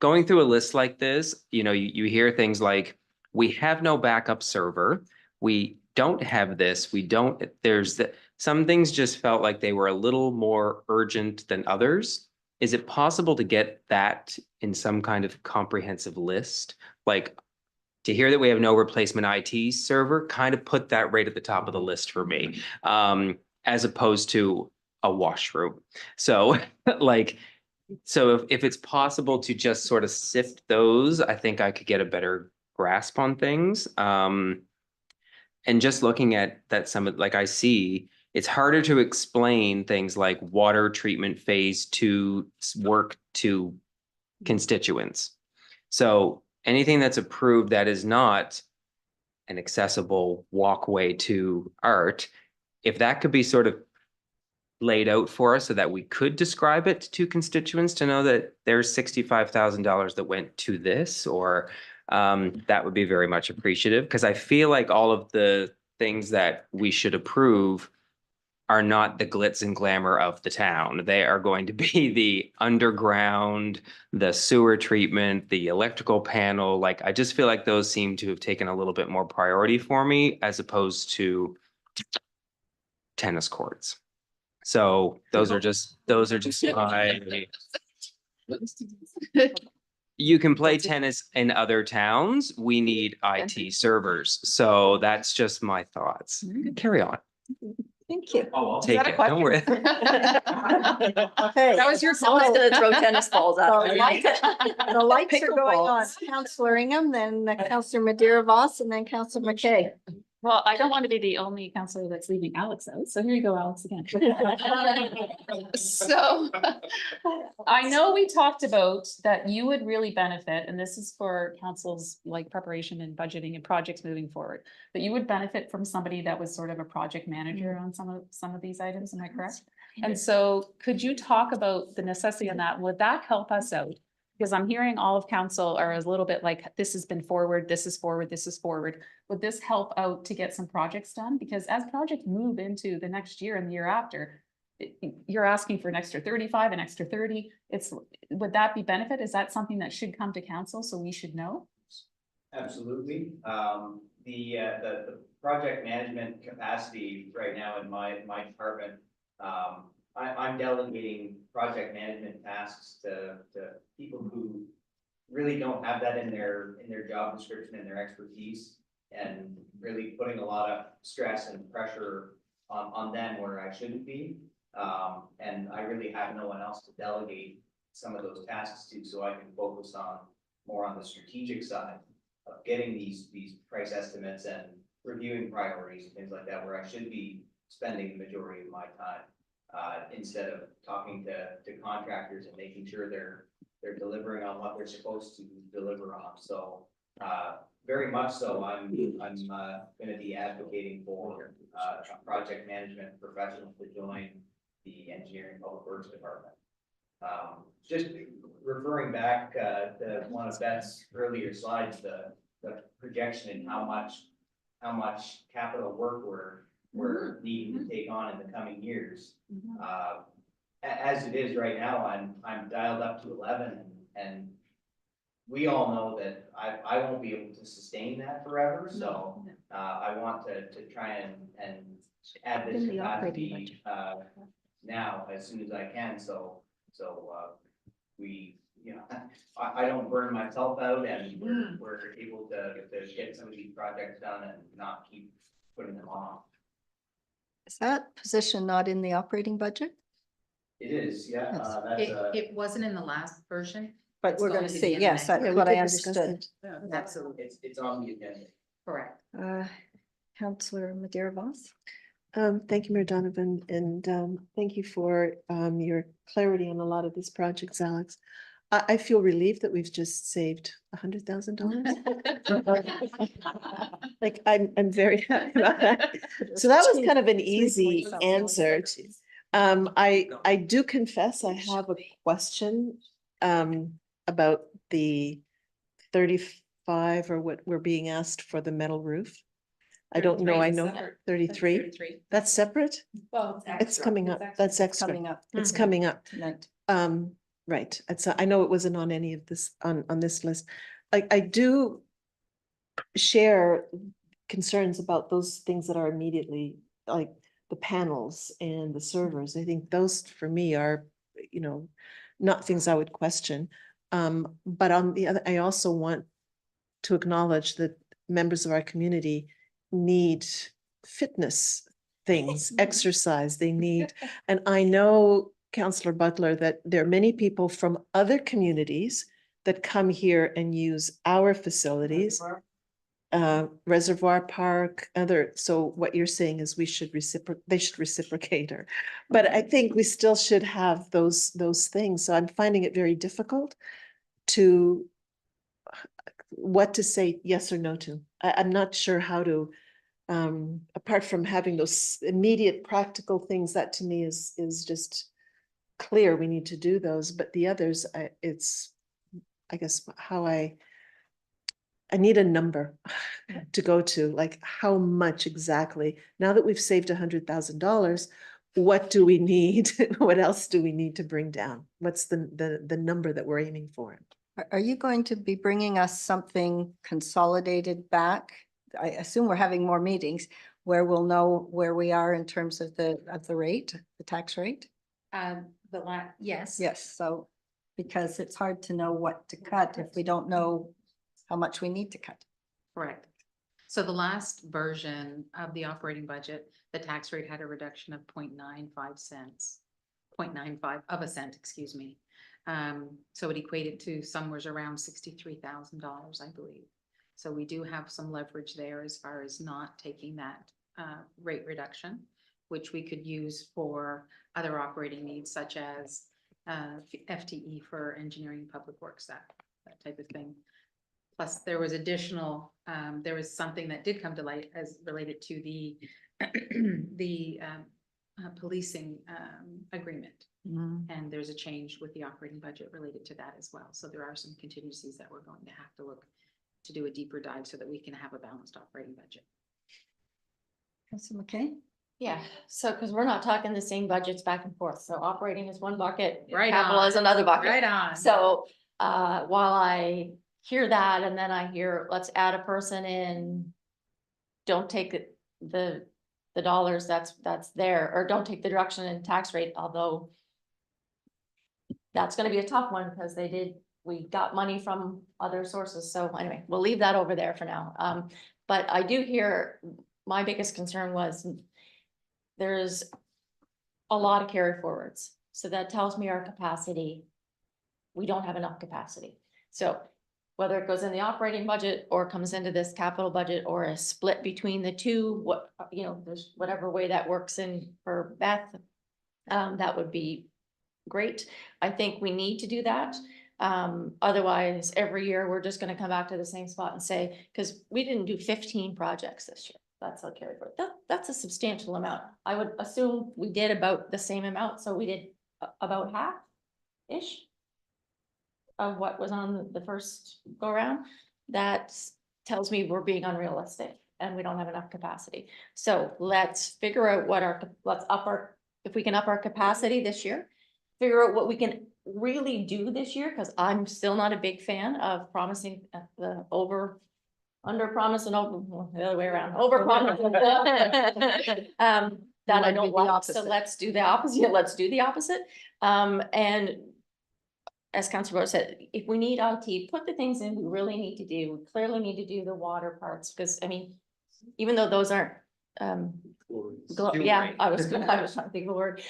K: through a list like this, you hear things like, we have no backup server. We don't have this. Some things just felt like they were a little more urgent than others. Is it possible to get that in some kind of comprehensive list? Like, to hear that we have no replacement IT server, kind of put that right at the top of the list for me, as opposed to a washroom. So if it's possible to just sort of sift those, I think I could get a better grasp on things. And just looking at that, I see it's harder to explain things like water treatment phase 2 work to constituents. So anything that's approved that is not an accessible walkway to art, if that could be sort of laid out for us so that we could describe it to constituents to know that there's $65,000 that went to this, or that would be very much appreciative, because I feel like all of the things that we should approve are not the glitz and glamour of the town. They are going to be the underground, the sewer treatment, the electrical panel. Like, I just feel like those seem to have taken a little bit more priority for me as opposed to tennis courts. So those are just my. You can play tennis in other towns. We need IT servers. So that's just my thoughts. Carry on.
A: Thank you.
K: Take it. Don't worry.
A: Okay.
N: That was your
B: Someone's gonna throw tennis balls out.
A: The lights are going on. Counselor Ingham, then Counselor Madeira Voss, and then Counselor McKay.
G: Well, I don't want to be the only counselor that's leaving Alex out, so here you go, Alex, again. So I know we talked about that you would really benefit, and this is for council's like preparation and budgeting and projects moving forward, that you would benefit from somebody that was sort of a project manager on some of these items, am I correct? And so could you talk about the necessity on that? Would that help us out? Because I'm hearing all of council are a little bit like, this has been forward, this is forward, this is forward. Would this help out to get some projects done? Because as projects move into the next year and the year after, you're asking for an extra 35, an extra 30. Would that be benefit? Is that something that should come to council so we should know?
H: Absolutely. The project management capacity right now in my department, I'm delegating project management tasks to people who really don't have that in their job description and their expertise, and really putting a lot of stress and pressure on them where I shouldn't be. And I really have no one else to delegate some of those tasks to, so I can focus more on the strategic side of getting these price estimates and reviewing priorities and things like that, where I should be spending the majority of my time. Instead of talking to contractors and making sure they're delivering on what they're supposed to deliver on. So, very much so, I'm gonna be advocating for, a project management professional to join the engineering public works department. Just referring back, to one of Beth's earlier slides, the projection and how much capital work we're needing to take on in the coming years. As it is right now, I'm dialed up to 11 and we all know that I won't be able to sustain that forever, so, I want to try and add this
A: In the operating
H: capacity, now as soon as I can, so, we, I don't burn myself out and we're able to get some of these projects done and not keep putting them off.
A: Is that position not in the operating budget?
H: It is, yeah,
A: Yes.
H: that's
D: It wasn't in the last version.
A: But
D: It's
A: we're
D: going
A: gonna
D: to
A: see,
D: be in the
A: yes,
D: next
A: that's
I: Yeah, we
A: what I
I: did discuss
A: understood.
I: it.
D: Absolutely,
H: it's on the agenda.
D: correct.
A: Councillor Madeira Voss?
I: Thank you, Mayor Donovan, and thank you for your clarity on a lot of these projects, Alex. I feel relieved that we've just saved $100,000. Like, I'm very happy about that. So that was kind of an easy answer. I do confess I have a question about the 35 or what we're being asked for the metal roof. I don't know, I know 33, that's separate?
E: Well,
I: It's coming up, that's extra,
A: Coming up
I: it's coming up.
A: tonight.
I: Right, it's, I know it wasn't on any of this, on this list. I do share concerns about those things that are immediately, like the panels and the servers. I think those for me are, not things I would question. But on the other, I also want to acknowledge that members of our community need fitness things, exercise, they need, and I know, Councillor Butler, that there are many people from other communities that come here and use our facilities. Reservoir Park, so what you're saying is we should they should reciprocate her. But I think we still should have those things. So I'm finding it very difficult to what to say yes or no to. I'm not sure how to, apart from having those immediate practical things, that to me is just clear, we need to do those, but the others, it's, I guess, how I need a number to go to, like how much exactly, now that we've saved $100,000, what do we need? What else do we need to bring down? What's the number that we're aiming for?
A: Are you going to be bringing us something consolidated back? I assume we're having more meetings where we'll know where we are in terms of the rate, the tax rate?
D: Yes.
A: Yes, so because it's hard to know what to cut if we don't know how much we need to cut.
D: Correct. So the last version of the operating budget, the tax rate had a reduction of 0.95 cents, 0.95 of a cent, excuse me. So it equated to somewhere around $63,000, I believe. So we do have some leverage there as far as not taking that rate reduction, which we could use for other operating needs such as FTE for engineering, public works, that type of thing. Plus, there was additional, there was something that did come to light as related to the policing agreement. And there's a change with the operating budget related to that as well. So there are some contingencies that we're going to have to look to do a deeper dive so that we can have a balanced operating budget.
A: Councillor McKay?
E: Yeah, so because we're not talking the same budgets back and forth. So operating is one bucket,
D: Right
E: capital
D: on.
E: is another bucket.
D: Right on.
E: So while I hear that and then I hear, let's add a person in, don't take the dollars that's there, or don't take the reduction in tax rate, although that's gonna be a tough one because we got money from other sources. So anyway, we'll leave that over there for now. But I do hear, my biggest concern was there's a lot of carry forwards. So that tells me our capacity, we don't have enough capacity. So whether it goes in the operating budget or comes into this capital budget or a split between the two, what, you know, there's whatever way that works in for Beth. That would be great. I think we need to do that. Otherwise, every year, we're just gonna come back to the same spot and say, because we didn't do 15 projects this year. That's how carry forward. That's a substantial amount. I would assume we did about the same amount, so we did about half-ish of what was on the first go around. That tells me we're being unrealistic and we don't have enough capacity. So let's figure out what if we can up our capacity this year, figure out what we can really do this year, because I'm still not a big fan of promising under promise and over, well, the other way around, over promise. That I
A: Might be
E: don't
A: the
E: like, so
A: opposite.
E: let's do the opposite, let's do the opposite. And as Councilor Rose said, if we need IT, put the things in we really need to do. We clearly need to do the water parts, because I mean, even though those aren't, yeah, I was trying to think of the word.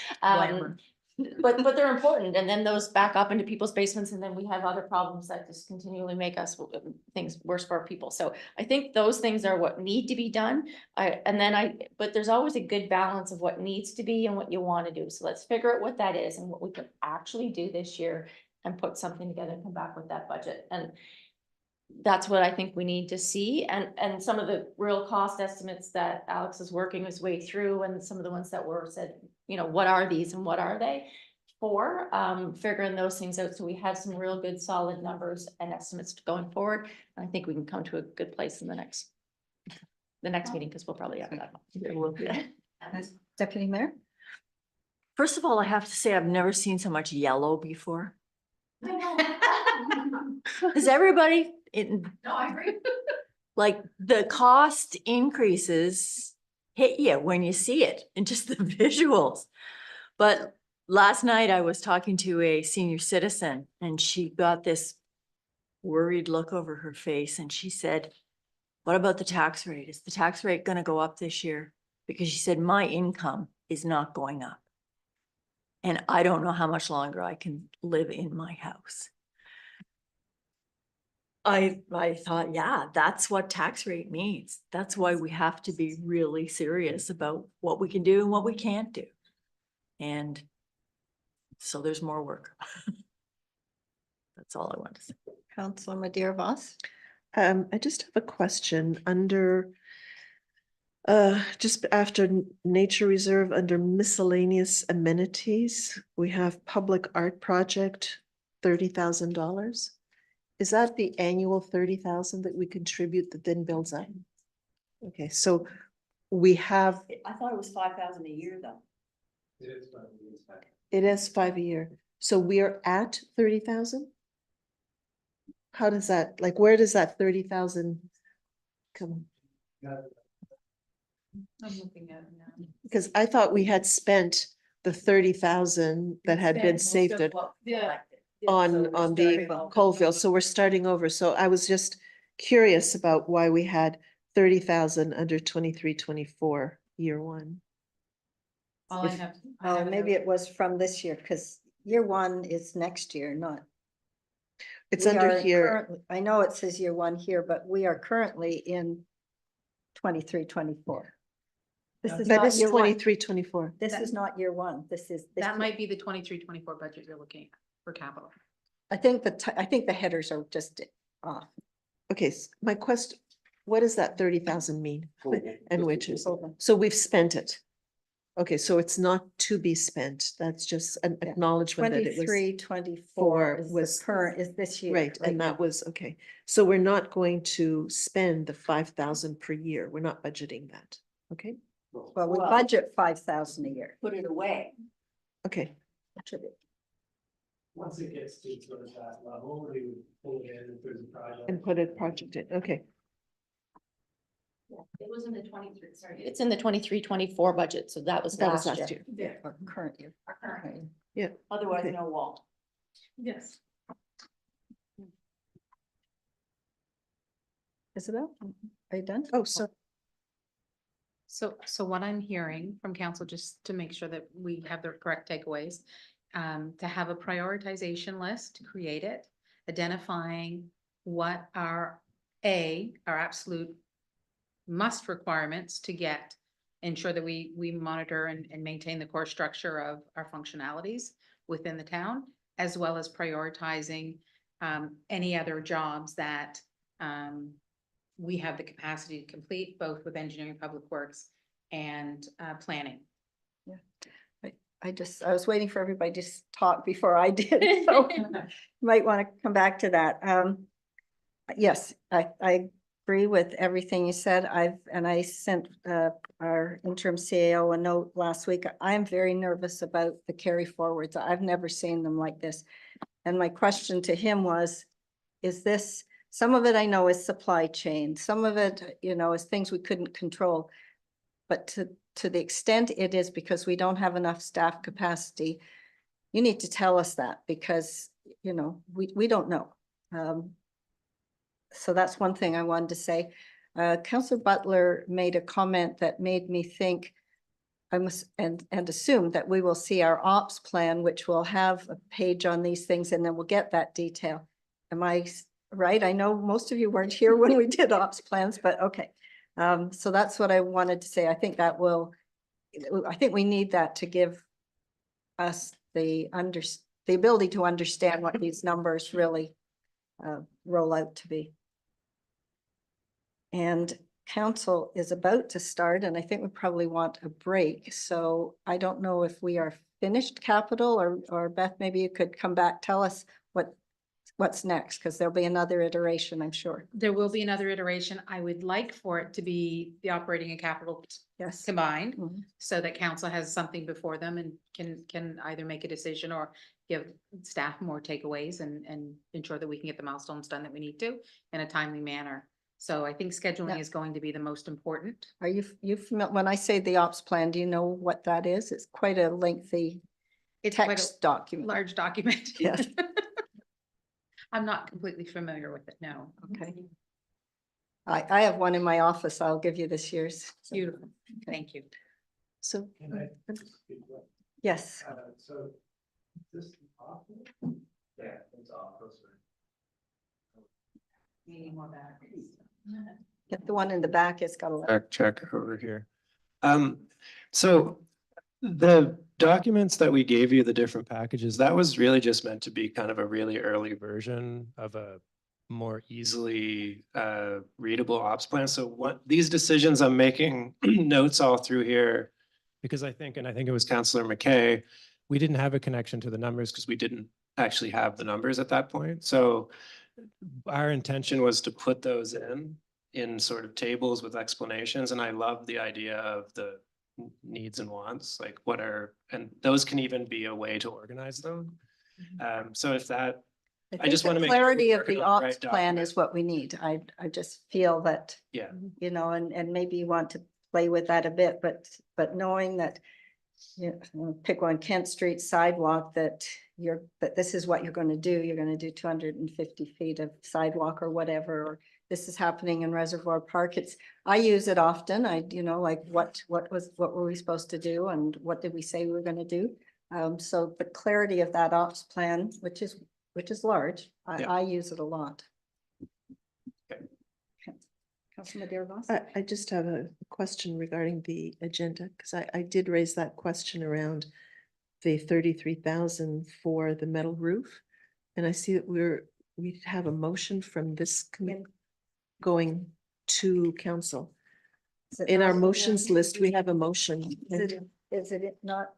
E: But they're important, and then those back up into people's basements, and then we have other problems that just continually make us things worse for our people. So I think those things are what need to be done. But there's always a good balance of what needs to be and what you want to do. So let's figure out what that is and what we can actually do this year and put something together and come back with that budget. And that's what I think we need to see. And some of the real cost estimates that Alex is working his way through, and some of the ones that were said, you know, what are these and what are they for? Figuring those things out. So we have some real good solid numbers and estimates going forward. And I think we can come to a good place in the next meeting, because we'll probably have that.
A: Deputy Mayor?
B: First of all, I have to say, I've never seen so much yellow before. Is everybody in?
E: No, I agree.
B: Like, the cost increases hit you when you see it and just the visuals. But last night I was talking to a senior citizen and she got this worried look over her face and she said, what about the tax rate? Is the tax rate going to go up this year? Because she said, my income is not going up. And I don't know how much longer I can live in my house. I thought, yeah, that's what tax rate means. That's why we have to be really serious about what we can do and what we can't do. And so there's more work. That's all I want to say.
A: Councillor Madeira Voss?
I: I just have a question under just after nature reserve, under miscellaneous amenities, we have public art project, $30,000. Is that the annual 30,000 that we contribute that then builds up? Okay, so we have,
B: I thought it was 5,000 a year though.
I: it is 5 a year. So we are at 30,000? How does that, like, where does that 30,000 come?
D: I'm looking at it now.
I: Because I thought we had spent the 30,000 that had been saved on the Colville, so we're starting over. So I was just curious about why we had 30,000 under 23-24 year one.
D: All I have. I
A: Oh,
D: have
A: maybe it was from this year, because year one is next year, not.
I: It's
A: we
I: under
A: are
I: here.
A: currently- I know it says year one here, but we are currently in 23-24. This is
I: That
A: not
I: is
A: year one.
I: 23-24.
A: This is not year one. This is. this
D: That
A: year.
D: might be the 23-24 budget you're looking at for capital.
A: I think I think the headers are just off.
I: Okay, my question, what does that 30,000 mean? And which is,
A: Hold on.
I: so we've spent it. Okay, so it's not to be spent. That's just an
A: Yeah.
I: acknowledgement that it was.
A: 23-24 is
I: was-
A: the current, is this year.
I: Right, and
A: now.
I: that was, okay. So we're not going to spend the 5,000 per year. We're not budgeting that. Okay,
A: Well, we budget 5,000 a year.
B: Put it away.
I: okay.
L: Once it gets to sort of that level, we would pull it in if there's a project.
I: And put it project in, okay.
E: It was in the 23, sorry. It's in the 23-24 budget, so that was
I: That was
E: last
I: last
E: year.
I: year.
A: Or current year. Current
I: Yeah.
B: Otherwise,
I: Okay.
B: no wall.
D: Yes.
A: Isabel, are you done?
I: Oh, so
D: So what I'm hearing from council, just to make sure that we have the correct takeaways, to have a prioritization list, to create it, identifying what are our absolute must requirements to get, ensure that we monitor and maintain the core structure of our functionalities within the town, as well as prioritizing any other jobs that we have the capacity to complete, both with engineering, public works, and planning.
A: I was waiting for everybody to talk before I did, so might want to come back to that. Yes, I agree with everything you said. I sent our interim CAO a note last week. I'm very nervous about the carry forwards. I've never seen them like this. And my question to him was, is this, some of it I know is supply chain, some of it, is things we couldn't control. But to the extent it is because we don't have enough staff capacity, you need to tell us that, because, we don't know. So that's one thing I wanted to say. Councillor Butler made a comment that made me think I must, and assume that we will see our ops plan, which will have a page on these things, and then we'll get that detail. Am I right? I know most of you weren't here when we did ops plans, but okay. So that's what I wanted to say. I think we need that to give us the ability to understand what these numbers really roll out to be. And council is about to start, and I think we probably want a break. So I don't know if we are finished capital, or Beth, maybe you could come back, tell us what's next, because there'll be another iteration, I'm sure.
D: There will be another iteration. I would like for it to be the operating and capital
A: Yes.
D: combined,
A: Mhm.
D: so that council has something before them and can either make a decision or give staff more takeaways and ensure that we can get the milestones done that we need to in a timely manner. So I think scheduling
A: Yeah.
D: is going to be the most important.
A: Are you familiar, when I say the ops plan, do you know what that is? It's quite a lengthy
D: It's quite a
A: text document.
D: large document.
A: Yes.
D: I'm not completely familiar with it, no.
A: Okay. I have one in my office. I'll give you this year's.
D: Beautiful, thank you.
I: So,
A: Yes.
L: So this office? Yeah, it's office.
D: Needing more batteries.
A: Get the one in the back. It's got a.
J: Check over here. So the documents that we gave you, the different packages, that was really just meant to be kind of a really early version of a more easily readable ops plan. So what these decisions I'm making notes all through here, because I think it was Councillor McKay, we didn't have a connection to the numbers because we didn't actually have the numbers at that point. So our intention was to put those in sort of tables with explanations. And I love the idea of the needs and wants, like and those can even be a way to organize them. So if that, I just want to make sure
A: clarity
J: we're
A: of the
J: working on the
A: ops
J: right
A: plan
J: document.
A: is what we need. I just feel that,
J: Yeah.
A: and maybe you want to play with that a bit, but knowing that, pick on Kent Street sidewalk, that this is what you're going to do. You're going to do 250 feet of sidewalk or whatever, or this is happening in Reservoir Park. I use it often. Like what were we supposed to do and what did we say we were going to do? So the clarity of that ops plan, which is large,
J: Yeah.
A: I use it a lot.
J: Okay.
A: Councilman Dearboss?
I: I just have a question regarding the agenda, because I did raise that question around the 33,000 for the metal roof. And I see that we have a motion from this committee going to council.
A: Is it
I: In our
A: not-
I: motions list, we have a motion.
A: Is it not?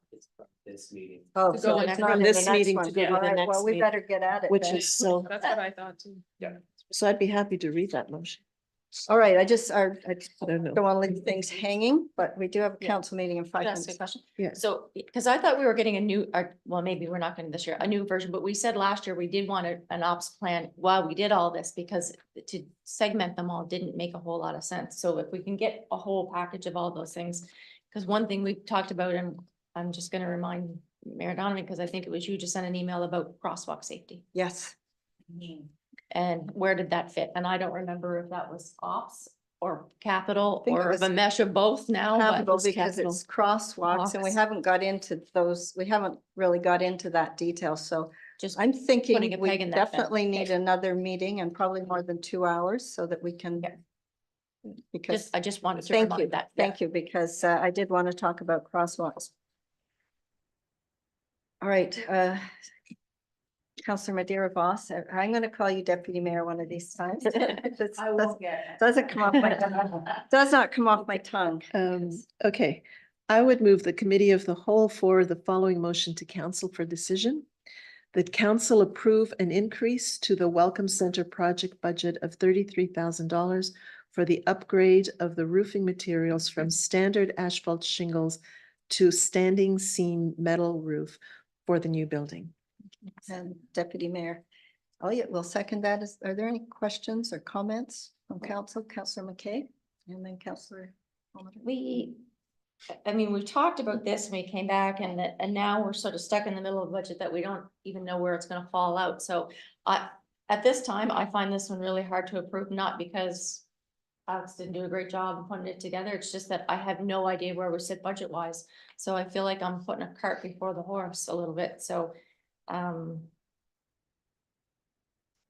K: This meeting.
A: Oh,
D: To
A: so
D: go
A: it's
D: next
A: not
I: from
A: in the
I: this
A: next
I: meeting
A: one.
I: to go to
A: All
I: the
A: right,
I: next
A: well, we
I: meeting,
A: better get at it.
I: Which
A: then.
I: is so,
D: That's what I thought too.
I: so I'd be happy to read that motion.
A: All right, I don't
I: know.
A: want to leave things hanging, but we do have a council meeting in 5
E: Can I ask
A: minutes.
E: a question?
I: Yeah.
E: So, because I thought we were getting a new, well, maybe we're not getting this year, a new version, but we said last year we did want an ops plan while we did all this, because to segment them all didn't make a whole lot of sense. So if we can get a whole package of all those things, because one thing we talked about, and I'm just going to remind Mayor Donovan, because I think it was you just sent an email about crosswalk safety.
A: Yes.
E: And where did that fit? And I don't remember if that was ops or capital
A: think it
E: or
A: was
E: the mesh of both now, but
A: Capital, because
I: capital.
A: it's crosswalks and we
E: Walks.
A: haven't got into those, we haven't really got into that detail. So
E: just
A: I'm
E: putting
A: thinking
E: a
A: we
E: peg in that fence.
A: definitely need another meeting and probably more than 2 hours so that we can.
E: Yeah.
A: Because,
E: I just wanted to
A: thank you,
E: remind that. yeah.
A: thank you, because I did want to talk about crosswalks. All right, Councillor Madeira Voss, I'm going to call you deputy mayor one of these times. That's-
C: I won't get.
A: Doesn't come off my tongue. Does not come off my tongue.
I: Okay, I would move the committee of the whole for the following motion to council for decision. That council approve an increase to the Welcome Center project budget of $33,000 for the upgrade of the roofing materials from standard asphalt shingles to standing seam metal roof for the new building.
A: And Deputy Mayor Elliott will second that. Are there any questions or comments from council? Councillor McKay and then Councillor.
E: I mean, we've talked about this and we came back and now we're sort of stuck in the middle of a budget that we don't even know where it's gonna fall out. So at this time, I find this one really hard to approve, not because Alex didn't do a great job of putting it together. It's just that I have no idea where we sit budget wise. So I feel like I'm putting a cart before the horse a little bit. So,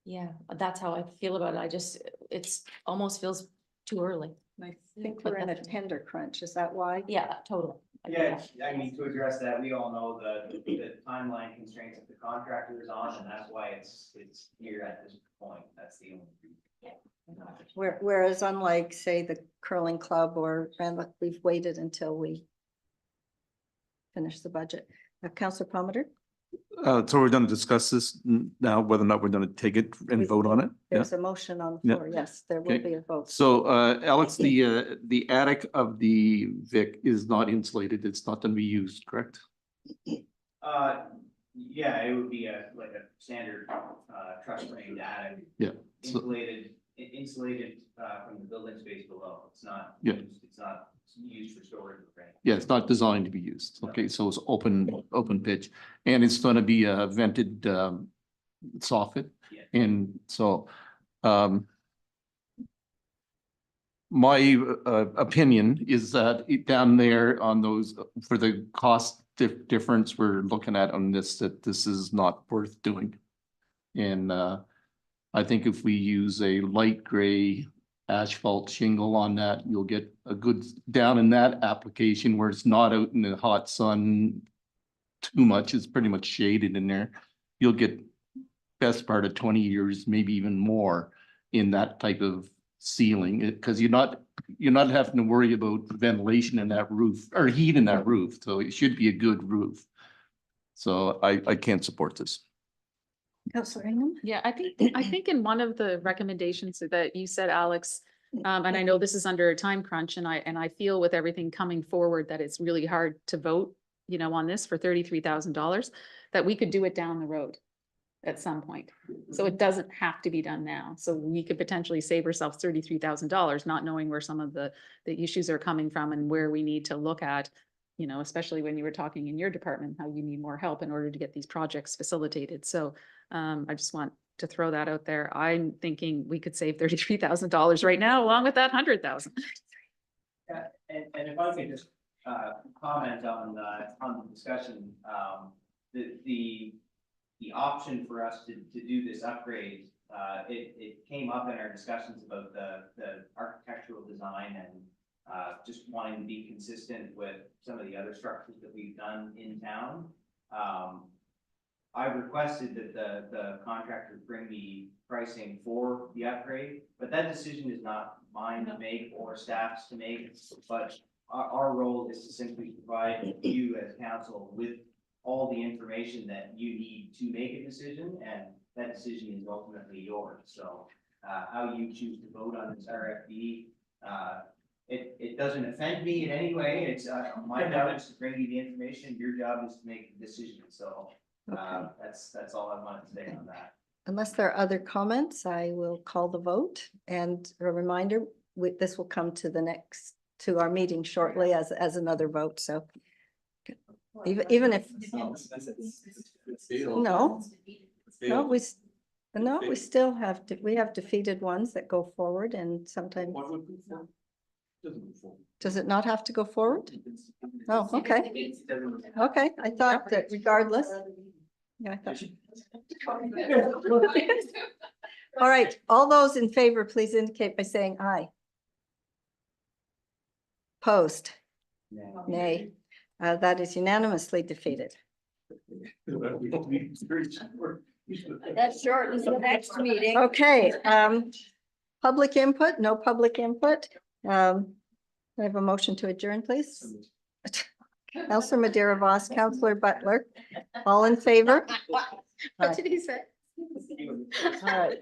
E: yeah, that's how I feel about it. It's almost feels too early.
A: I think we're in a tender crunch. Is that why?
E: Yeah, totally.
H: Yeah, I mean, to address that, we all know the timeline constraints that the contractor is on, and that's why it's here at this point. That's the only.
A: Whereas unlike, say, the curling club or Randwick, we've waited until we finish the budget. Councillor Palmer,
F: So we're going to discuss this now, whether or not we're going to take it and vote on it. Yeah.
A: there's a motion on the
F: Yeah.
A: floor. Yes, there will
F: Okay.
A: be a vote.
F: So, Alex, the attic of the Vic is not insulated. It's not going to be used, correct?
H: Yeah, it would be like a standard, truss framed attic.
F: Yeah. So,
H: Insulated, from the building space below. It's not.
F: Yeah.
H: It's not used for storage or anything.
F: yeah, it's not designed to be used. Okay, so it's open pitch, and it's going to be a vented soffit.
H: Yeah.
F: And so, my opinion is that down there on those, for the cost difference we're looking at on this, that this is not worth doing. And I think if we use a light gray asphalt shingle on that, you'll get a good, down in that application where it's not out in the hot sun too much, it's pretty much shaded in there. You'll get best part of 20 years, maybe even more in that type of ceiling, because you're not having to worry about ventilation in that roof or heat in that roof. So it should be a good roof. So I can't support this.
A: Councillor Ingham?
G: Yeah, I think in one of the recommendations that you said, Alex, and I know this is under a time crunch and I feel with everything coming forward that it's really hard to vote, on this for $33,000, that we could do it down the road at some point. So it doesn't have to be done now. So we could potentially save ourselves $33,000, not knowing where some of the issues are coming from and where we need to look at, especially when you were talking in your department, how you need more help in order to get these projects facilitated. So I just want to throw that out there. I'm thinking we could save $33,000 right now, along with that 100,000.
H: Yeah, and if I could just comment on the discussion, the option for us to do this upgrade, it came up in our discussions about the architectural design and just wanting to be consistent with some of the other structures that we've done in town. I requested that the contractor bring me pricing for the upgrade, but that decision is not mine to make or staff's to make. But our role is to simply provide you as council with all the information that you need to make a decision, and that decision is ultimately yours. So how you choose to vote on this RFP, it doesn't offend me in any way. It's my job is to bring you the information. Your job is to make the decision. So that's all I wanted to say on that.
A: Unless there are other comments, I will call the vote. And a reminder, this will come to our meeting shortly as another vote. So even if, no, we still have we have defeated ones that go forward, and sometimes. Does it not have to go forward? Oh, okay. Okay, I thought that regardless. Yeah, I thought. All right, all those in favor, please indicate by saying aye. Opposed? Nay. That is unanimously defeated.
C: That shortens the next meeting.
A: Okay, public input, no public input. I have a motion to adjourn, please. Counselor Madeira Voss, Counselor Butler, all in favor?
C: What did he say?
A: All right.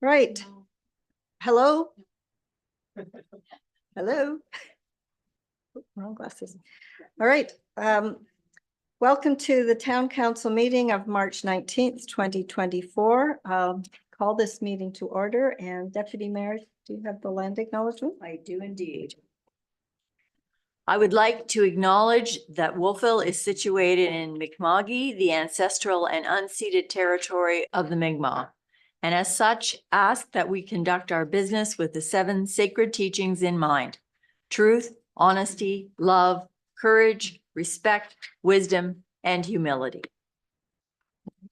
A: Right. Hello? Hello? Oop, wrong glasses. All right. Welcome to the Town Council meeting of March 19th, 2024. Call this meeting to order, and Deputy Mayor, do you have the land acknowledgement?
B: I do indeed. I would like to acknowledge that Wolfville is situated in Mi'kma'ki, the ancestral and unceded territory of the Mi'kmaq. And as such, ask that we conduct our business with the 7 sacred teachings in mind: truth, honesty, love, courage, respect, wisdom, and humility.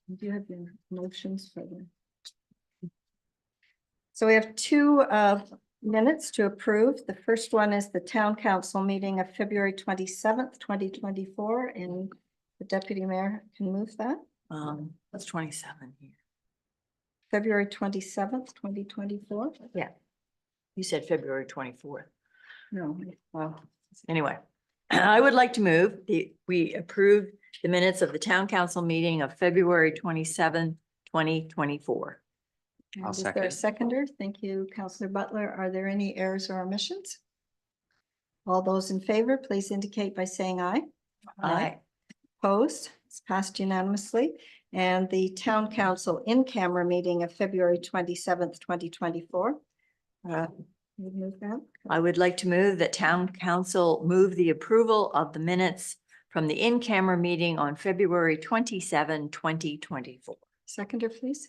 A: Do you have your motions for them? So we have 2 minutes to approve. The first one is the Town Council meeting of February 27th, 2024, and the Deputy Mayor can move that.
B: That's 27 here.
A: February 27th, 2024.
B: Yeah. You said February 24th.
A: No, well,
B: Anyway, I would like to move we approve the minutes of the Town Council meeting of February 27, 2024.
A: and
K: I'll
A: is there a
K: second.
A: seconder? Thank you, Councillor Butler. Are there any errors or omissions? All those in favor, please indicate by saying aye. Opposed? It's passed unanimously. And the Town Council in-camera meeting of February 27th, 2024. You move that?
B: I would like to move that Town Council move the approval of the minutes from the in-camera meeting on February 27, 2024.
A: Seconder, please.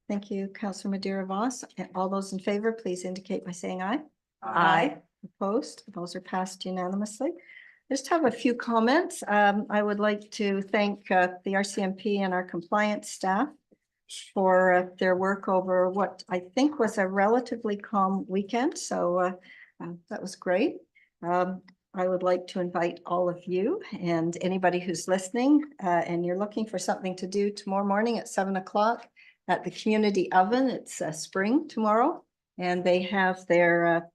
A: Thank you, Councillor Madeira Voss. And all those in favor, please indicate by saying aye.
B: Aye.
A: Opposed? Those are passed unanimously. I just have a few comments. I would like to thank the RCMP and our compliance staff for their work over what I think was a relatively calm weekend. So that was great. I would like to invite all of you and anybody who's listening and you're looking for something to do tomorrow morning at 7 o'clock at the Community Oven. It's spring tomorrow, and they have their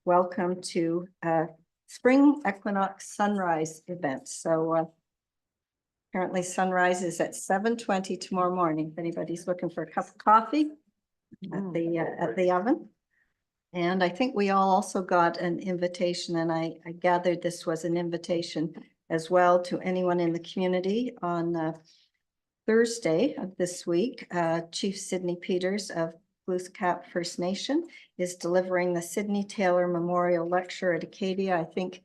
A: welcome to spring equinox sunrise event. So apparently sunrise is at 7:20 tomorrow morning. If anybody's looking for a cup of coffee at the oven. And I think we all also got an invitation, and I gathered this was an invitation as well to anyone in the community on Thursday of this week. Chief Sydney Peters of Glooscap First Nation is delivering the Sydney Taylor Memorial Lecture at Acadia. I think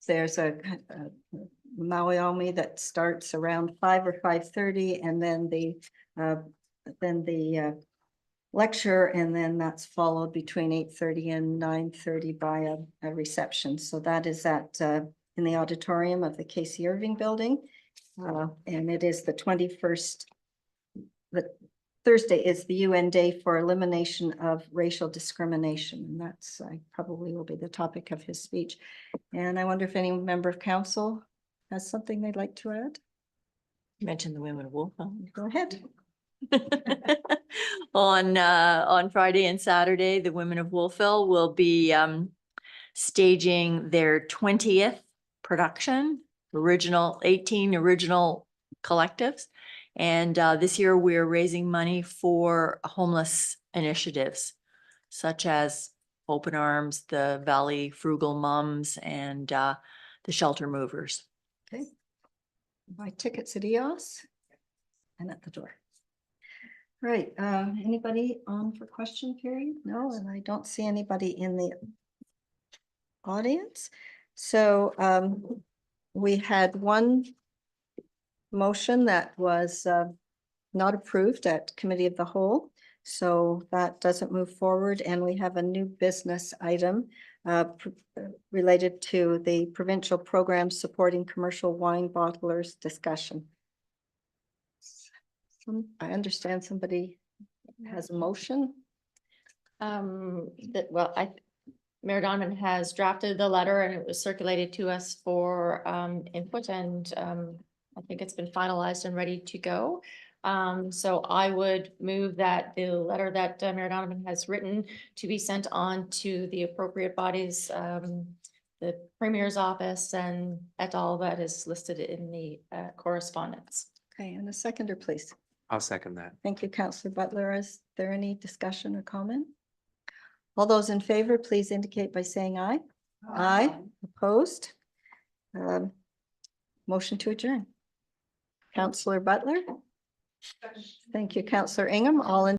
A: there's a Maui that starts around 5 or 5:30, and then the lecture, and then that's followed between 8:30 and 9:30 by a reception. So that is at in the auditorium of the Casey Irving Building, and it is the 21st. The Thursday is the UN Day for Elimination of Racial Discrimination, and that's probably will be the topic of his speech. And I wonder if any member of council has something they'd like to add.
B: Mention the women of Wolfville.
A: Go ahead.
B: On Friday and Saturday, the Women of Wolfville will be staging their 20th production, 18 original collectives. And this year we're raising money for homeless initiatives such as Open Arms, the Valley Frugal Mums, and the Shelter Movers.
A: Okay. Buy tickets at EOS and at the door. Right, anybody on for question period? No, and I don't see anybody in the audience. So we had one motion that was not approved at Committee of the Whole. So that doesn't move forward, and we have a new business item related to the provincial program supporting commercial wine bottlers discussion. I understand somebody has a motion.
E: Mayor Donovan has drafted the letter and it was circulated to us for input, and I think it's been finalized and ready to go. So I would move that the letter that Mayor Donovan has written to be sent on to the appropriate bodies, the Premier's office and et al. That is listed in the correspondence.
A: Okay, and a seconder, please.
K: I'll second that.
A: Thank you, Councillor Butler. Is there any discussion or comment? All those in favor, please indicate by saying aye. Aye. Opposed? motion to adjourn. Counselor Butler. Thank you, Counselor Ingham. All in